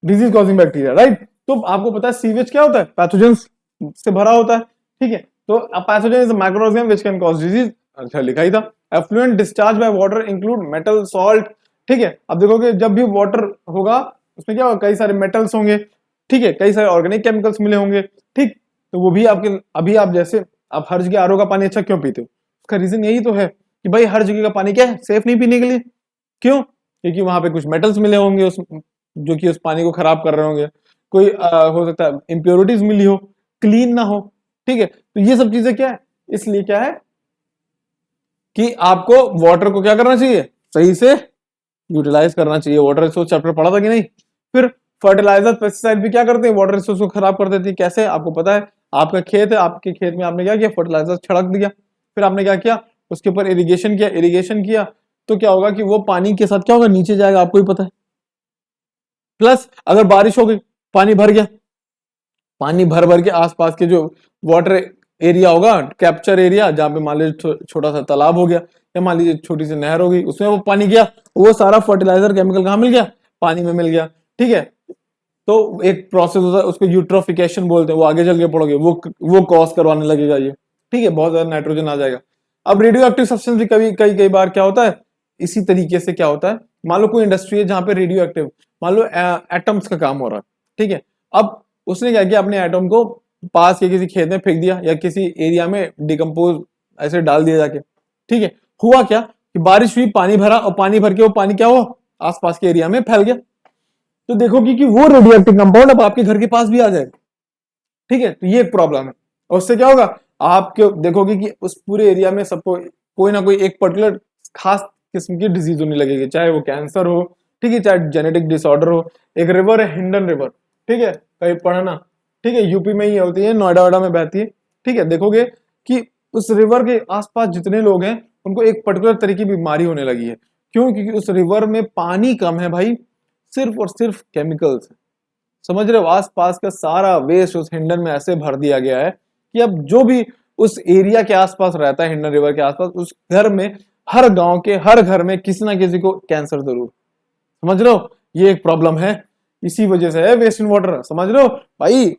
Disease causing bacteria, right. तो आपको पता है सीवेज क्या होता है, पैथोजेंस से भरा होता है। ठीक है, तो pathogen is microorganism which can cause disease, अच्छा लिखा ही था। Effluent discharge by water include metal, salt. ठीक है, अब देखोगे जब भी वाटर होगा उसमें क्या होगा, कई सारे मेटल्स होंगे, ठीक है, कई सारे ऑर्गेनिक केमिकल्स मिले होंगे। ठीक, तो वो भी आपके, अभी आप जैसे आप हर जगह आरओ का पानी अच्छा क्यों पीते हो, उसका रीजन यही तो है कि भाई हर जगह का पानी क्या है, सेफ नहीं पीने के लिए। क्यों, क्योंकि वहां पे कुछ मेटल्स मिले होंगे उस जो कि उस पानी को खराब कर रहे होंगे, कोई हो सकता है इम्प्योरिटीज मिली हो, क्लीन ना हो। ठीक है, तो ये सब चीजें क्या है, इसलिए क्या है कि आपको वाटर को क्या करना चाहिए, सही से यूटिलाइज करना चाहिए। वाटर रिसोर्स चैप्टर पढ़ा था कि नहीं। फिर फर्टिलाइजर पेस्टिसाइड भी क्या करते हैं, वाटर रिसोर्स को खराब कर देती है। कैसे, आपको पता है, आपका खेत है, आपके खेत में आपने क्या किया, फर्टिलाइजर छिड़क दिया, फिर आपने क्या किया, उसके ऊपर इरिगेशन किया, इरिगेशन किया तो क्या होगा कि वो पानी के साथ क्या होगा, नीचे जाएगा, आपको ही पता है। प्लस अगर बारिश हो गई, पानी भर गया, पानी भर भर के आसपास के जो वाटर एरिया होगा, कैप्चर एरिया, जहां पे मान लीजिए छोटा सा तालाब हो गया या मान लीजिए छोटी सी नहर हो गई, उसमें वो पानी गया, वो सारा फर्टिलाइजर केमिकल कहाँ मिल गया, पानी में मिल गया। ठीक है, तो एक प्रोसेस होता है उसको यूट्रोफिकेशन बोलते हैं, वो आगे चल के पढ़ोगे, वो कॉज करवाने लगेगा ये। ठीक है, बहुत ज्यादा नाइट्रोजन आ जाएगा। अब रेडियो एक्टिव सब्सटेंस भी कभी कई कई बार क्या होता है, इसी तरीके से क्या होता है, मान लो कोई इंडस्ट्री है जहां पे रेडियो एक्टिव, मान लो एटम्स का काम हो रहा है। ठीक है, अब उसने क्या किया, अपने एटम को पास के किसी खेत में फेंक दिया या किसी एरिया में डिकम्पोज ऐसे डाल दिया जाके। ठीक है, हुआ क्या कि बारिश हुई, पानी भरा, और पानी भर के वो पानी क्या हुआ, आसपास के एरिया में फैल गया। तो देखोगे कि वो रेडियो एक्टिव कंपाउंड अब आपके घर के पास भी आ जाएगा। ठीक है, तो ये एक प्रॉब्लम है। और उससे क्या होगा, आपके देखोगे कि उस पूरे एरिया में सबको कोई ना कोई एक पर्टिकुलर खास किस्म की डिजीज होने लगेगी, चाहे वो कैंसर हो, ठीक है, चाहे जेनेटिक डिसऑर्डर हो। एक रिवर है हिंडन रिवर, ठीक है, कहीं पढ़ना, ठीक है, यूपी में ही होती है, नोएडा वोएडा में बहती है। ठीक है, देखोगे कि उस रिवर के आसपास जितने लोग हैं उनको एक पर्टिकुलर तरह की बीमारी होने लगी है। क्यों, क्योंकि उस रिवर में पानी कम है भाई, सिर्फ और सिर्फ केमिकल्स। समझ रहे हो, आस पास का सारा वेस्ट उस हिंडन में ऐसे भर दिया गया है कि अब जो भी उस एरिया के आसपास रहता है, हिंडन रिवर के आसपास, उस घर में, हर गांव के हर घर में किसी ना किसी को कैंसर जरूर। समझ रहे हो, ये एक प्रॉब्लम है, इसी वजह से है वेस्ट इन वाटर। समझ रहे हो भाई,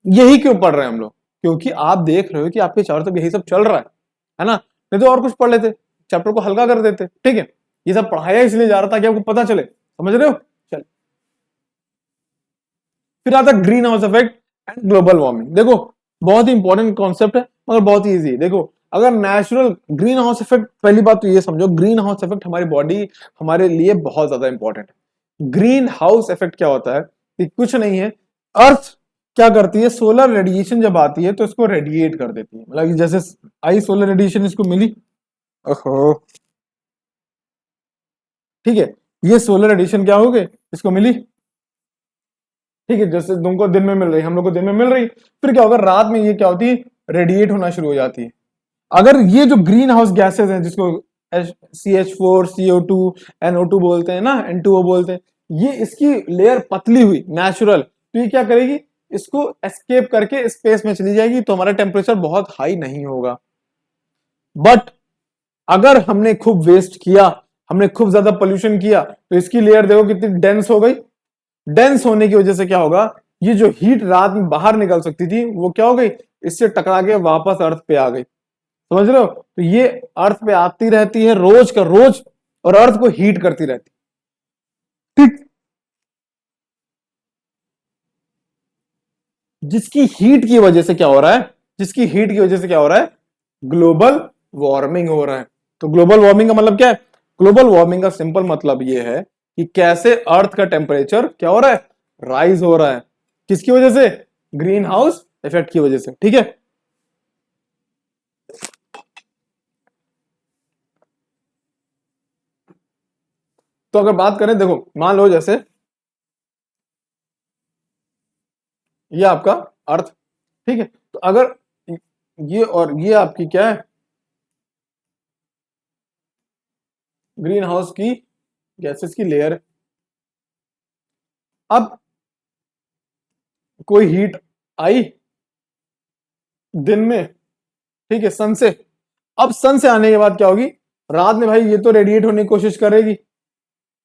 यही क्यों पढ़ रहे हैं हम लोग, क्योंकि आप देख रहे हो कि आपके चारों तरफ यही सब चल रहा है ना। नहीं तो और कुछ पढ़ लेते, चैप्टर को हल्का कर देते। ठीक है, ये सब पढ़ाया इसलिए जा रहा था कि आपको पता चले। समझ रहे हो, चल। फिर आता है green house effect and global warming. देखो, बहुत ही इंपॉर्टेंट कॉन्सेप्ट है मगर बहुत ही इजी है। देखो, अगर नेचुरल ग्रीन हाउस इफेक्ट, पहली बात तो ये समझो, ग्रीन हाउस इफेक्ट हमारी बॉडी, हमारे लिए बहुत ज्यादा इंपॉर्टेंट है। ग्रीन हाउस इफेक्ट क्या होता है कि कुछ नहीं है, अर्थ क्या करती है, सोलर रेडिएशन जब आती है तो इसको रेडिएट कर देती है। मतलब जैसे आई सोलर रेडिएशन इसको मिली, ओहो, ठीक है, ये सोलर रेडिएशन क्या हो गए, इसको मिली। ठीक है, जैसे तुमको दिन में मिल रही, हम लोग को दिन में मिल रही, फिर क्या होगा, रात में ये क्या होती है, रेडिएट होना शुरू हो जाती है। अगर ये जो ग्रीन हाउस गैसेज हैं, जिसको CH4, CO2, NO2 बोलते हैं ना, N2O बोलते हैं, ये इसकी लेयर पतली हुई नेचुरल, तो ये क्या करेगी, इसको एस्केप करके स्पेस में चली जाएगी, तो हमारा टेम्परेचर बहुत हाई नहीं होगा। बट अगर हमने खूब वेस्ट किया, हमने खूब ज्यादा पोल्यूशन किया, तो इसकी लेयर देखो कितनी डेंस हो गई। डेंस होने की वजह से क्या होगा, ये जो हीट रात में बाहर निकल सकती थी वो क्या हो गई, इससे टकरा के वापस अर्थ पे आ गई। समझ रहे हो, तो ये अर्थ पे आती रहती है रोज का रोज, और अर्थ को हीट करती रहती है। ठीक, जिसकी हीट की वजह से क्या हो रहा है, जिसकी हीट की वजह से क्या हो रहा है, ग्लोबल वार्मिंग हो रहा है। तो ग्लोबल वार्मिंग का मतलब क्या है, ग्लोबल वार्मिंग का सिंपल मतलब यह है कि कैसे अर्थ का टेम्परेचर क्या हो रहा है, राइज हो रहा है। किसकी वजह से, ग्रीन हाउस इफेक्ट की वजह से। ठीक है, तो अगर बात करें, देखो मान लो जैसे ये आपका अर्थ, ठीक है, तो अगर ये और ये आपकी क्या है, ग्रीन हाउस की गैसेस की लेयर है। अब कोई हीट आई दिन में, ठीक है, सन से, अब सन से आने के बाद क्या होगी, रात में भाई ये तो रेडिएट होने की कोशिश करेगी,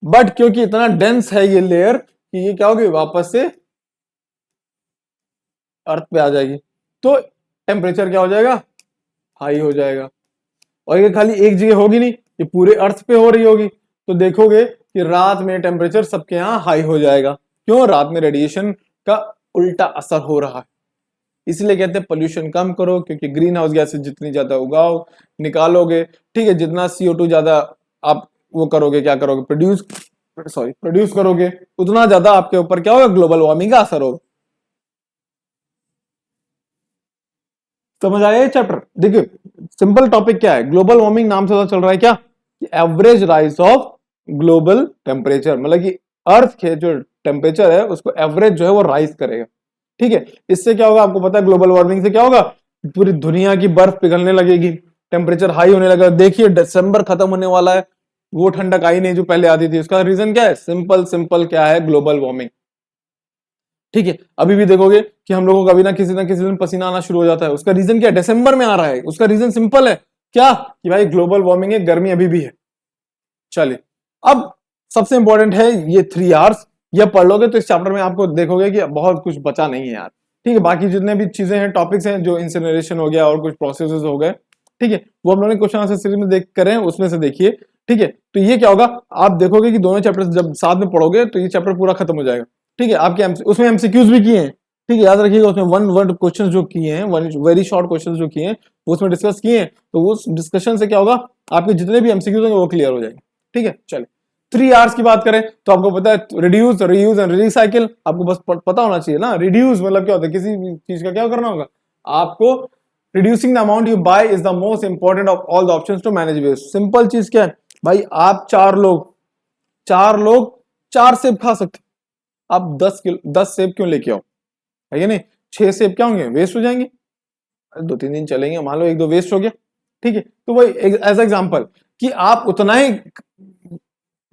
बट क्योंकि इतना डेंस है ये लेयर कि ये क्या होगी, वापस से अर्थ पे आ जाएगी, तो टेम्परेचर क्या हो जाएगा, हाई हो जाएगा। और ये खाली एक जगह होगी नहीं, ये पूरे अर्थ पे हो रही होगी, तो देखोगे कि रात में टेम्परेचर सबके यहाँ हाई हो जाएगा। क्यों, रात में रेडिएशन का उल्टा असर हो रहा है। इसलिए कहते हैं पोल्यूशन कम करो, क्योंकि ग्रीन हाउस गैसेज जितनी ज्यादा उगाओ, निकालोगे, ठीक है, जितना CO2 ज्यादा आप वो करोगे, क्या करोगे, प्रोड्यूस करोगे, उतना ज्यादा आपके ऊपर क्या होगा, ग्लोबल वार्मिंग का असर होगा। समझ आया ये चैप्टर? देखिए सिंपल टॉपिक क्या है, ग्लोबल वार्मिंग नाम से पता चल रहा है क्या, average rise of global temperature, मतलब कि अर्थ के जो टेम्परेचर है उसको एवरेज जो है वो राइज करेगा। ठीक है, इससे क्या होगा आपको पता है, ग्लोबल वार्मिंग से क्या होगा, पूरी दुनिया की बर्फ पिघलने लगेगी, टेम्परेचर हाई होने लगेगा। देखिए दिसंबर खत्म होने वाला है, वो ठंडक आई नहीं जो पहले आती थी, उसका रीजन क्या है, सिंपल सिंपल क्या है, ग्लोबल वार्मिंग। ठीक है, अभी भी देखोगे कि हम लोगों को कभी ना किसी दिन पसीना आना शुरू हो जाता है, उसका रीजन क्या है, दिसंबर में आ रहा है, उसका रीजन सिंपल है, क्या कि भाई ग्लोबल वार्मिंग है, गर्मी अभी भी है। चलिए अब सबसे इंपॉर्टेंट है ये 3 आवर्स, ये पढ़ लोगे तो इस चैप्टर में आपको देखोगे कि बहुत कुछ बचा नहीं है यार। ठीक है, बाकी जितने भी चीजें हैं, टॉपिक्स हैं, जो इंसिनरेशन हो गया और कुछ प्रोसेसेस हो गए, ठीक है, वो हम लोगों ने क्वेश्चन आंसर सीरीज में देख करें, उसमें से देखिए। ठीक है, तो ये क्या होगा, आप देखोगे कि दोनों चैप्टर जब साथ में पढ़ोगे तो ये चैप्टर पूरा खत्म हो जाएगा। ठीक है, आपके उसमें एमसीक्यूज भी किए हैं। ठीक है, याद रखिएगा, उसमें वन वर्ड क्वेश्चन जो किए हैं, वन वेरी शॉर्ट क्वेश्चन जो किए हैं वो उसमें डिस्कस किए हैं, तो उस डिस्कशन से क्या होगा, आपके जितने भी एमसीक्यूज होंगे वो क्लियर हो जाएंगे। ठीक है, चलिए 3 आवर्स की बात करें तो आपको पता है रिड्यूस, रीयूज एंड रिसाइकिल, आपको बस पता होना चाहिए ना। रिड्यूस मतलब क्या होता है, किसी भी चीज का क्या करना होगा आपको, reducing the amount you buy is the most important of all the options to manage waste. Simple चीज क्या है भाई, आप 4 लोग 4 सेब खा सकते, आप 10 सेब क्यों लेके आओ, है या नहीं, 6 सेब क्या होंगे, वेस्ट हो जाएंगे, 2-3 दिन चलेंगे, मान लो 1-2 वेस्ट हो गया। ठीक है, तो वही एज एग्जाम्पल कि आप उतना ही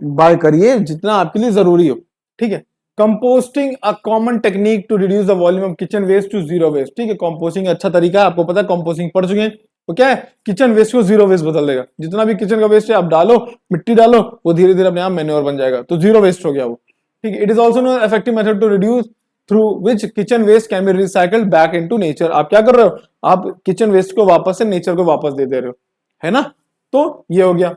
बाय करिए जितना आपके लिए जरूरी हो। ठीक है, composting a common technique to reduce the volume of kitchen waste to zero waste. ठीक है, कंपोस्टिंग अच्छा तरीका है, आपको पता है, कंपोस्टिंग पढ़ चुके हैं, तो क्या है, किचन वेस्ट को जीरो वेस्ट बदल देगा। जितना भी किचन का वेस्ट है आप डालो, मिट्टी डालो, वो धीरे धीरे अपने आप मैन्योर बन जाएगा, तो जीरो वेस्ट हो गया वो। ठीक है, it is also no effective method to reduce through which kitchen waste can be recycled back into nature. आप क्या कर रहे हो, आप किचन वेस्ट को वापस से नेचर को वापस दे रहे हो, है ना। तो ये हो गया।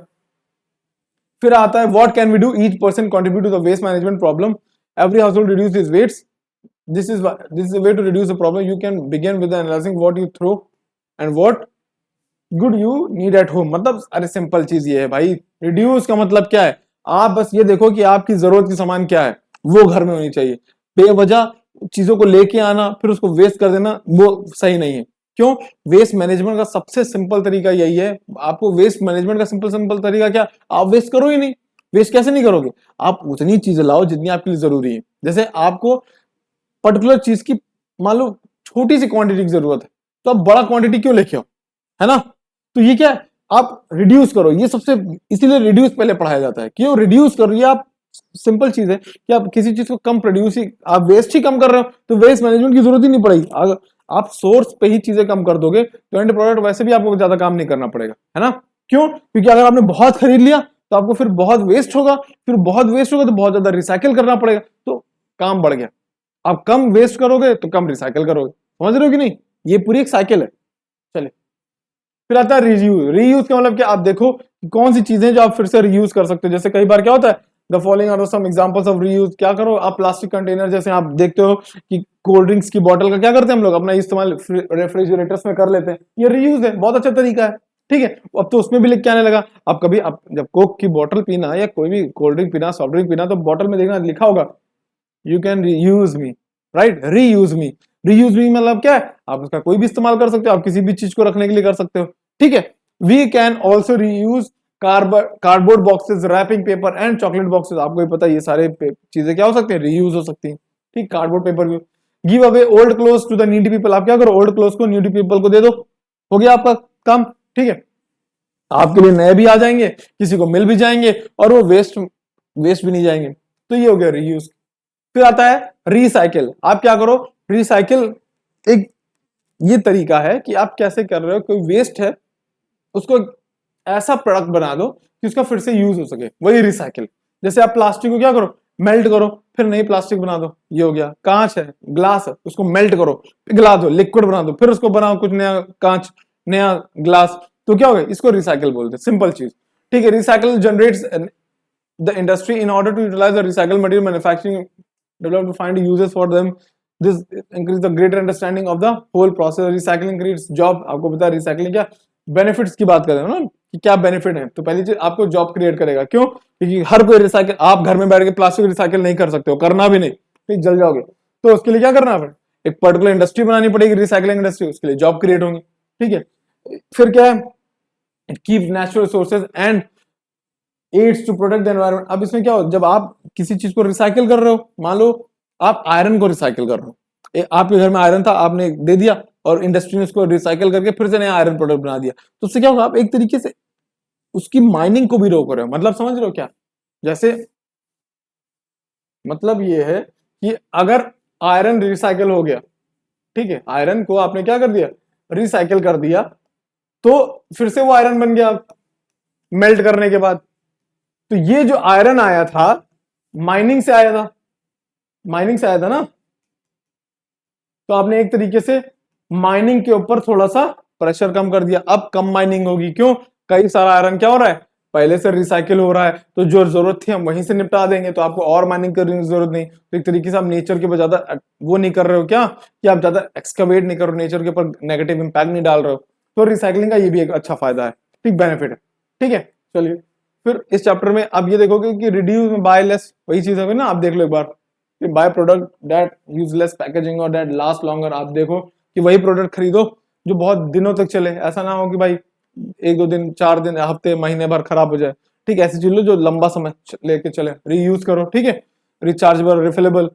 फिर आता है what can we do, each person contribute to the waste management problem, every household reduce his waste, this is a way to reduce the problem, you can begin with analysing what you throw and what good you need at home. मतलब अरे सिंपल चीज ये है भाई, रिड्यूस का मतलब क्या है, आप बस ये देखो कि आपकी जरूरत की सामान क्या है, वो घर में होनी चाहिए। बेवजह चीजों को लेके आना फिर उसको वेस्ट कर देना वो सही नहीं है। क्यों, वेस्ट मैनेजमेंट का सबसे सिंपल तरीका यही है, आपको वेस्ट मैनेजमेंट का सिंपल सिंपल तरीका क्या, आप वेस्ट करो ही नहीं। वेस्ट कैसे नहीं करोगे, आप उतनी चीजें लाओ जितनी आपके लिए जरूरी है। जैसे आपको पर्टिकुलर चीज की मान लो छोटी सी क्वांटिटी की जरूरत है, तो आप बड़ा क्वांटिटी क्यों लेके आओ, है ना। तो ये क्या है, आप रिड्यूस करो, ये सबसे, इसीलिए रिड्यूस पहले पढ़ाया जाता है, क्यों रिड्यूस करो, ये आप सिंपल चीज है कि आप किसी चीज को कम प्रोड्यूस ही, आप वेस्ट ही कम कर रहे हो तो वेस्ट मैनेजमेंट की जरूरत ही नहीं पड़ेगी। अगर आप सोर्स पे ही चीजें कम कर दोगे तो एंड प्रोडक्ट वैसे भी आपको ज्यादा काम नहीं करना पड़ेगा, है ना। क्यों, क्योंकि अगर आपने बहुत खरीद लिया तो आपको फिर बहुत वेस्ट होगा, फिर बहुत वेस्ट होगा तो बहुत ज्यादा रिसाइकिल करना पड़ेगा, तो काम बढ़ गया। आप कम वेस्ट करोगे तो कम रिसाइकिल करोगे, समझ रहे हो कि नहीं, ये पूरी एक साइकिल है। चलिए फिर आता है रीयूज। रीयूज का मतलब क्या, आप देखो कौन सी चीजें जो आप फिर से रीयूज कर सकते हो। जैसे कई बार क्या होता है, the following are some examples of reuse, क्या करो आप प्लास्टिक कंटेनर, जैसे आप देखते हो कि कोल्ड ड्रिंक्स की बोतल का क्या करते हैं हम लोग, अपना इस्तेमाल रेफ्रिजरेटर्स में कर लेते हैं, ये रीयूज है, बहुत अच्छा तरीका है। ठीक है, अब तो उसमें भी लिख के आने लगा, आप कभी आप जब कोक की बोतल पीना या कोई भी कोल्ड ड्रिंक पीना, सॉफ्ट ड्रिंक पीना, तो बोतल में देखना लिखा होगा you can reuse me, right, reuse me. Reuse me मतलब क्या है, आप उसका कोई भी इस्तेमाल कर सकते हो, आप किसी भी चीज को रखने के लिए कर सकते हो। ठीक है, we can also reuse cardboard boxes, wrapping paper and chocolate boxes. आपको भी पता है ये सारे चीजें क्या हो सकती हैं, रीयूज हो सकती हैं। ठीक, कार्डबोर्ड पेपर भी। Give away old cloth to the needy people, आप क्या करो, ओल्ड क्लोथ को नीडी पीपल को दे दो, हो गया आपका काम। ठीक है, आपके लिए नए भी आ जाएंगे, किसी को मिल भी जाएंगे, और वो वेस्ट वेस्ट भी नहीं जाएंगे, तो ये हो गया रीयूज। फिर आता है रिसाइकिल। आप क्या करो, रिसाइकिल एक ये तरीका है कि आप कैसे कर रहे हो, कोई वेस्ट है उसको ऐसा प्रोडक्ट बना दो कि उसका फिर से यूज हो सके, वही रिसाइकिल। जैसे आप प्लास्टिक को क्या करो, मेल्ट करो, फिर नई प्लास्टिक बना दो, ये हो गया। कांच है, ग्लास है, उसको मेल्ट करो, पिघला दो, लिक्विड बना दो, फिर उसको बनाओ कुछ नया कांच, नया ग्लास, तो क्या हो गया, इसको रिसाइकिल बोलते हैं, सिंपल चीज। ठीक है, recycle generates the industry in order to utilize the recycled material manufacturing develop to find uses for them. This increase the greater understanding of the whole process. Recycling creates job, आपको पता है रिसाइकलिंग क्या बेनिफिट्स की बात कर रहे हो ना, कि क्या बेनिफिट है। तो पहली चीज आपको जॉब क्रिएट करेगा, क्यों? क्योंकि हर कोई रिसाइकिल, आप घर में बैठ के प्लास्टिक रिसाइकिल नहीं कर सकते हो, करना भी नहीं, फिर जल जाओगे। तो उसके लिए क्या करना है, एक पर्टिकुलर इंडस्ट्री बनानी पड़ेगी, रिसाइकलिंग इंडस्ट्री, उसके लिए जॉब क्रिएट होंगी। ठीक है, फिर क्या है, it keep natural resources and aids to protect the environment. अब इसमें क्या हो, जब आप किसी चीज को रिसाइकिल कर रहे हो, मान लो आप आयरन को रिसाइकिल कर रहे हो, आपके घर में आयरन था, आपने दे दिया और इंडस्ट्री ने उसको रिसाइकिल करके फिर से नया आयरन प्रोडक्ट बना दिया, तो उससे क्या होगा, आप एक तरीके से उसकी माइनिंग को भी रोक रहे हो। मतलब समझ रहे हो क्या? जैसे मतलब ये है कि अगर आयरन रिसाइकिल हो गया, ठीक है, आयरन को आपने क्या कर दिया, रिसाइकिल कर दिया, तो फिर से वो आयरन बन गया मेल्ट करने के बाद। तो ये जो आयरन आया था माइनिंग से आया था, माइनिंग से आया था ना, तो आपने एक तरीके से माइनिंग के ऊपर थोड़ा सा प्रेशर कम कर दिया। अब कम माइनिंग होगी, क्यों? कई सारा आयरन क्या हो रहा है, पहले से रिसाइकिल हो रहा है, तो जो जरूरत थी हम वहीं से निपटा देंगे, तो आपको और माइनिंग करने की जरूरत नहीं। तो एक तरीके से आप नेचर के ऊपर ज्यादा वो नहीं कर रहे हो, क्या कि आप ज्यादा एक्सकवेट नहीं कर रहे हो, नेचर के ऊपर नेगेटिव इंपैक्ट नहीं डाल रहे हो। तो रिसाइकलिंग का ये भी एक अच्छा फायदा है, ठीक, बेनिफिट है। ठीक है, चलिए फिर इस चैप्टर में आप ये देखोगे कि रिड्यूस में बाय लेस, वही चीज है ना, आप देख लो एक बार, buy product that use less packaging और दैट लास्ट लॉन्गर। आप देखो कि वही प्रोडक्ट खरीदो जो बहुत दिनों तक चले, ऐसा ना हो कि भाई एक दो दिन, 4 दिन, हफ्ते, महीने भर खराब हो जाए। ठीक है, ऐसी चीज लो जो लंबा समय लेके चले, रीयूज करो। ठीक है, रिचार्जेबल, रिफिलेबल।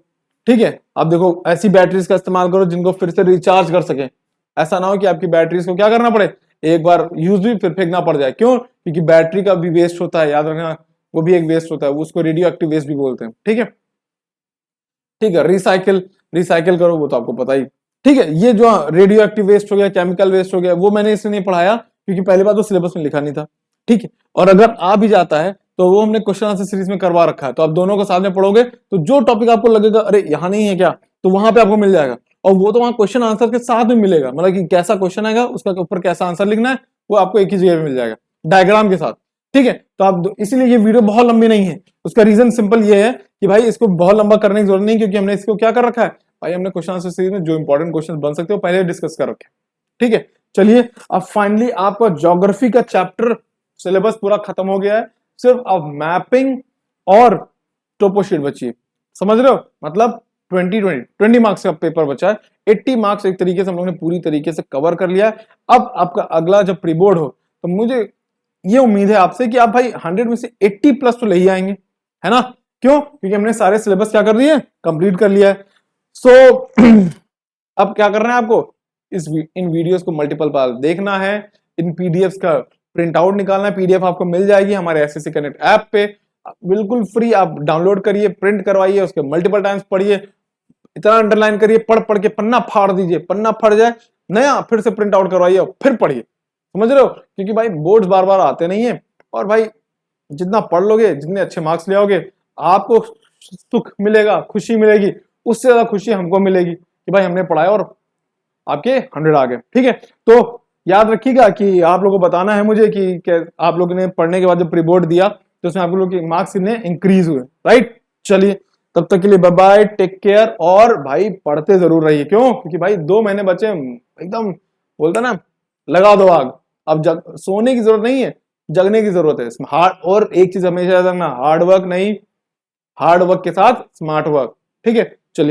ठीक है, आप देखो ऐसी बैटरीज का इस्तेमाल करो जिनको फिर से रिचार्ज कर सके। ऐसा ना हो कि आपकी बैटरीज को क्या करना पड़े, एक बार यूज भी फिर फेंकना पड़ जाए। क्यों? क्योंकि बैटरी का भी वेस्ट होता है, याद रखना, वो भी एक वेस्ट होता है, वो उसको रेडियो एक्टिव वेस्ट भी बोलते हैं। ठीक है, ठीक है, रिसाइकिल, रिसाइकिल करो, वो तो आपको पता ही। ठीक है, ये जो रेडियो एक्टिव वेस्ट हो गया, केमिकल वेस्ट हो गया, वो मैंने इसलिए नहीं पढ़ाया क्योंकि पहली बात तो सिलेबस में लिखा नहीं था। ठीक है, और अगर आ भी जाता है तो वो हमने क्वेश्चन आंसर सीरीज में करवा रखा है, तो आप दोनों को साथ में पढ़ोगे तो जो टॉपिक आपको लगेगा अरे यहाँ नहीं है क्या, तो वहां पे आपको मिल जाएगा। और वो तो वहां क्वेश्चन आंसर के साथ में मिलेगा, मतलब कि कैसा क्वेश्चन आएगा उसका ऊपर कैसा आंसर लिखना है, वो आपको एक ही जगह पे मिल जाएगा डायग्राम के साथ। ठीक है, तो आप इसीलिए ये वीडियो बहुत लंबी नहीं है, उसका रीजन सिंपल ये है कि भाई इसको बहुत लंबा करने की जरूरत नहीं, क्योंकि हमने इसको क्या कर रखा है भाई, हमने क्वेश्चन आंसर सीरीज में जो इंपॉर्टेंट क्वेश्चन बन सकते हो पहले डिस्कस कर रखे। ठीक है, चलिए अब फाइनली आपका ज्योग्राफी का चैप्टर सिलेबस पूरा खत्म हो गया है, सिर्फ अब मैपिंग और टोपोशीट बची है। समझ रहे हो, मतलब 20 मार्क्स का पेपर बचा है, 80 मार्क्स एक तरीके से हम लोग ने पूरी तरीके से कवर कर लिया है। अब आपका अगला जब प्री बोर्ड हो तो मुझे ये उम्मीद है आपसे कि आप भाई 100 में से 80 प्लस तो ले ही आएंगे, है ना? क्यों? क्योंकि हमने सारे सिलेबस क्या कर दिए, कंप्लीट कर लिया है। सो अब क्या करना है आपको, इन वीडियोस को मल्टीपल बार देखना है, इन पीडीएफ्स का प्रिंट आउट निकालना है। पीडीएफ आपको मिल जाएगी हमारे एसएससी कनेक्ट ऐप पे, बिल्कुल फ्री। आप डाउनलोड करिए, प्रिंट करवाइए, उसके मल्टीपल टाइम्स पढ़िए, इतना अंडरलाइन करिए, पढ़ पढ़ के पन्ना फाड़ दीजिए, पन्ना फट जाए नया फिर से प्रिंट आउट करवाइए और फिर पढ़िए। समझ रहे हो, क्योंकि भाई बोर्ड्स बार बार आते नहीं है, और भाई जितना पढ़ लोगे, जितने अच्छे मार्क्स ले आओगे, आपको सुख मिलेगा, खुशी मिलेगी, उससे ज्यादा खुशी हमको मिलेगी कि भाई हमने पढ़ाया और आपके 100 आ गए। ठीक है, तो याद रखिएगा कि आप लोगों को बताना है मुझे कि आप लोगों ने पढ़ने के बाद जब प्री बोर्ड दिया तो उसमें आप लोगों के मार्क्स कितने इंक्रीज हुए। राइट, चलिए तब तक के लिए बाय बाय, टेक केयर, और भाई पढ़ते जरूर रहिए। क्यों? क्योंकि भाई 2 महीने बचे, एकदम बोलता ना, लगा दो आग। अब सोने की जरूरत नहीं है, जगने की जरूरत है। हार्ड, और एक चीज हमेशा याद रखना, हार्ड वर्क नहीं, हार्ड वर्क के साथ स्मार्ट वर्क। ठीक है,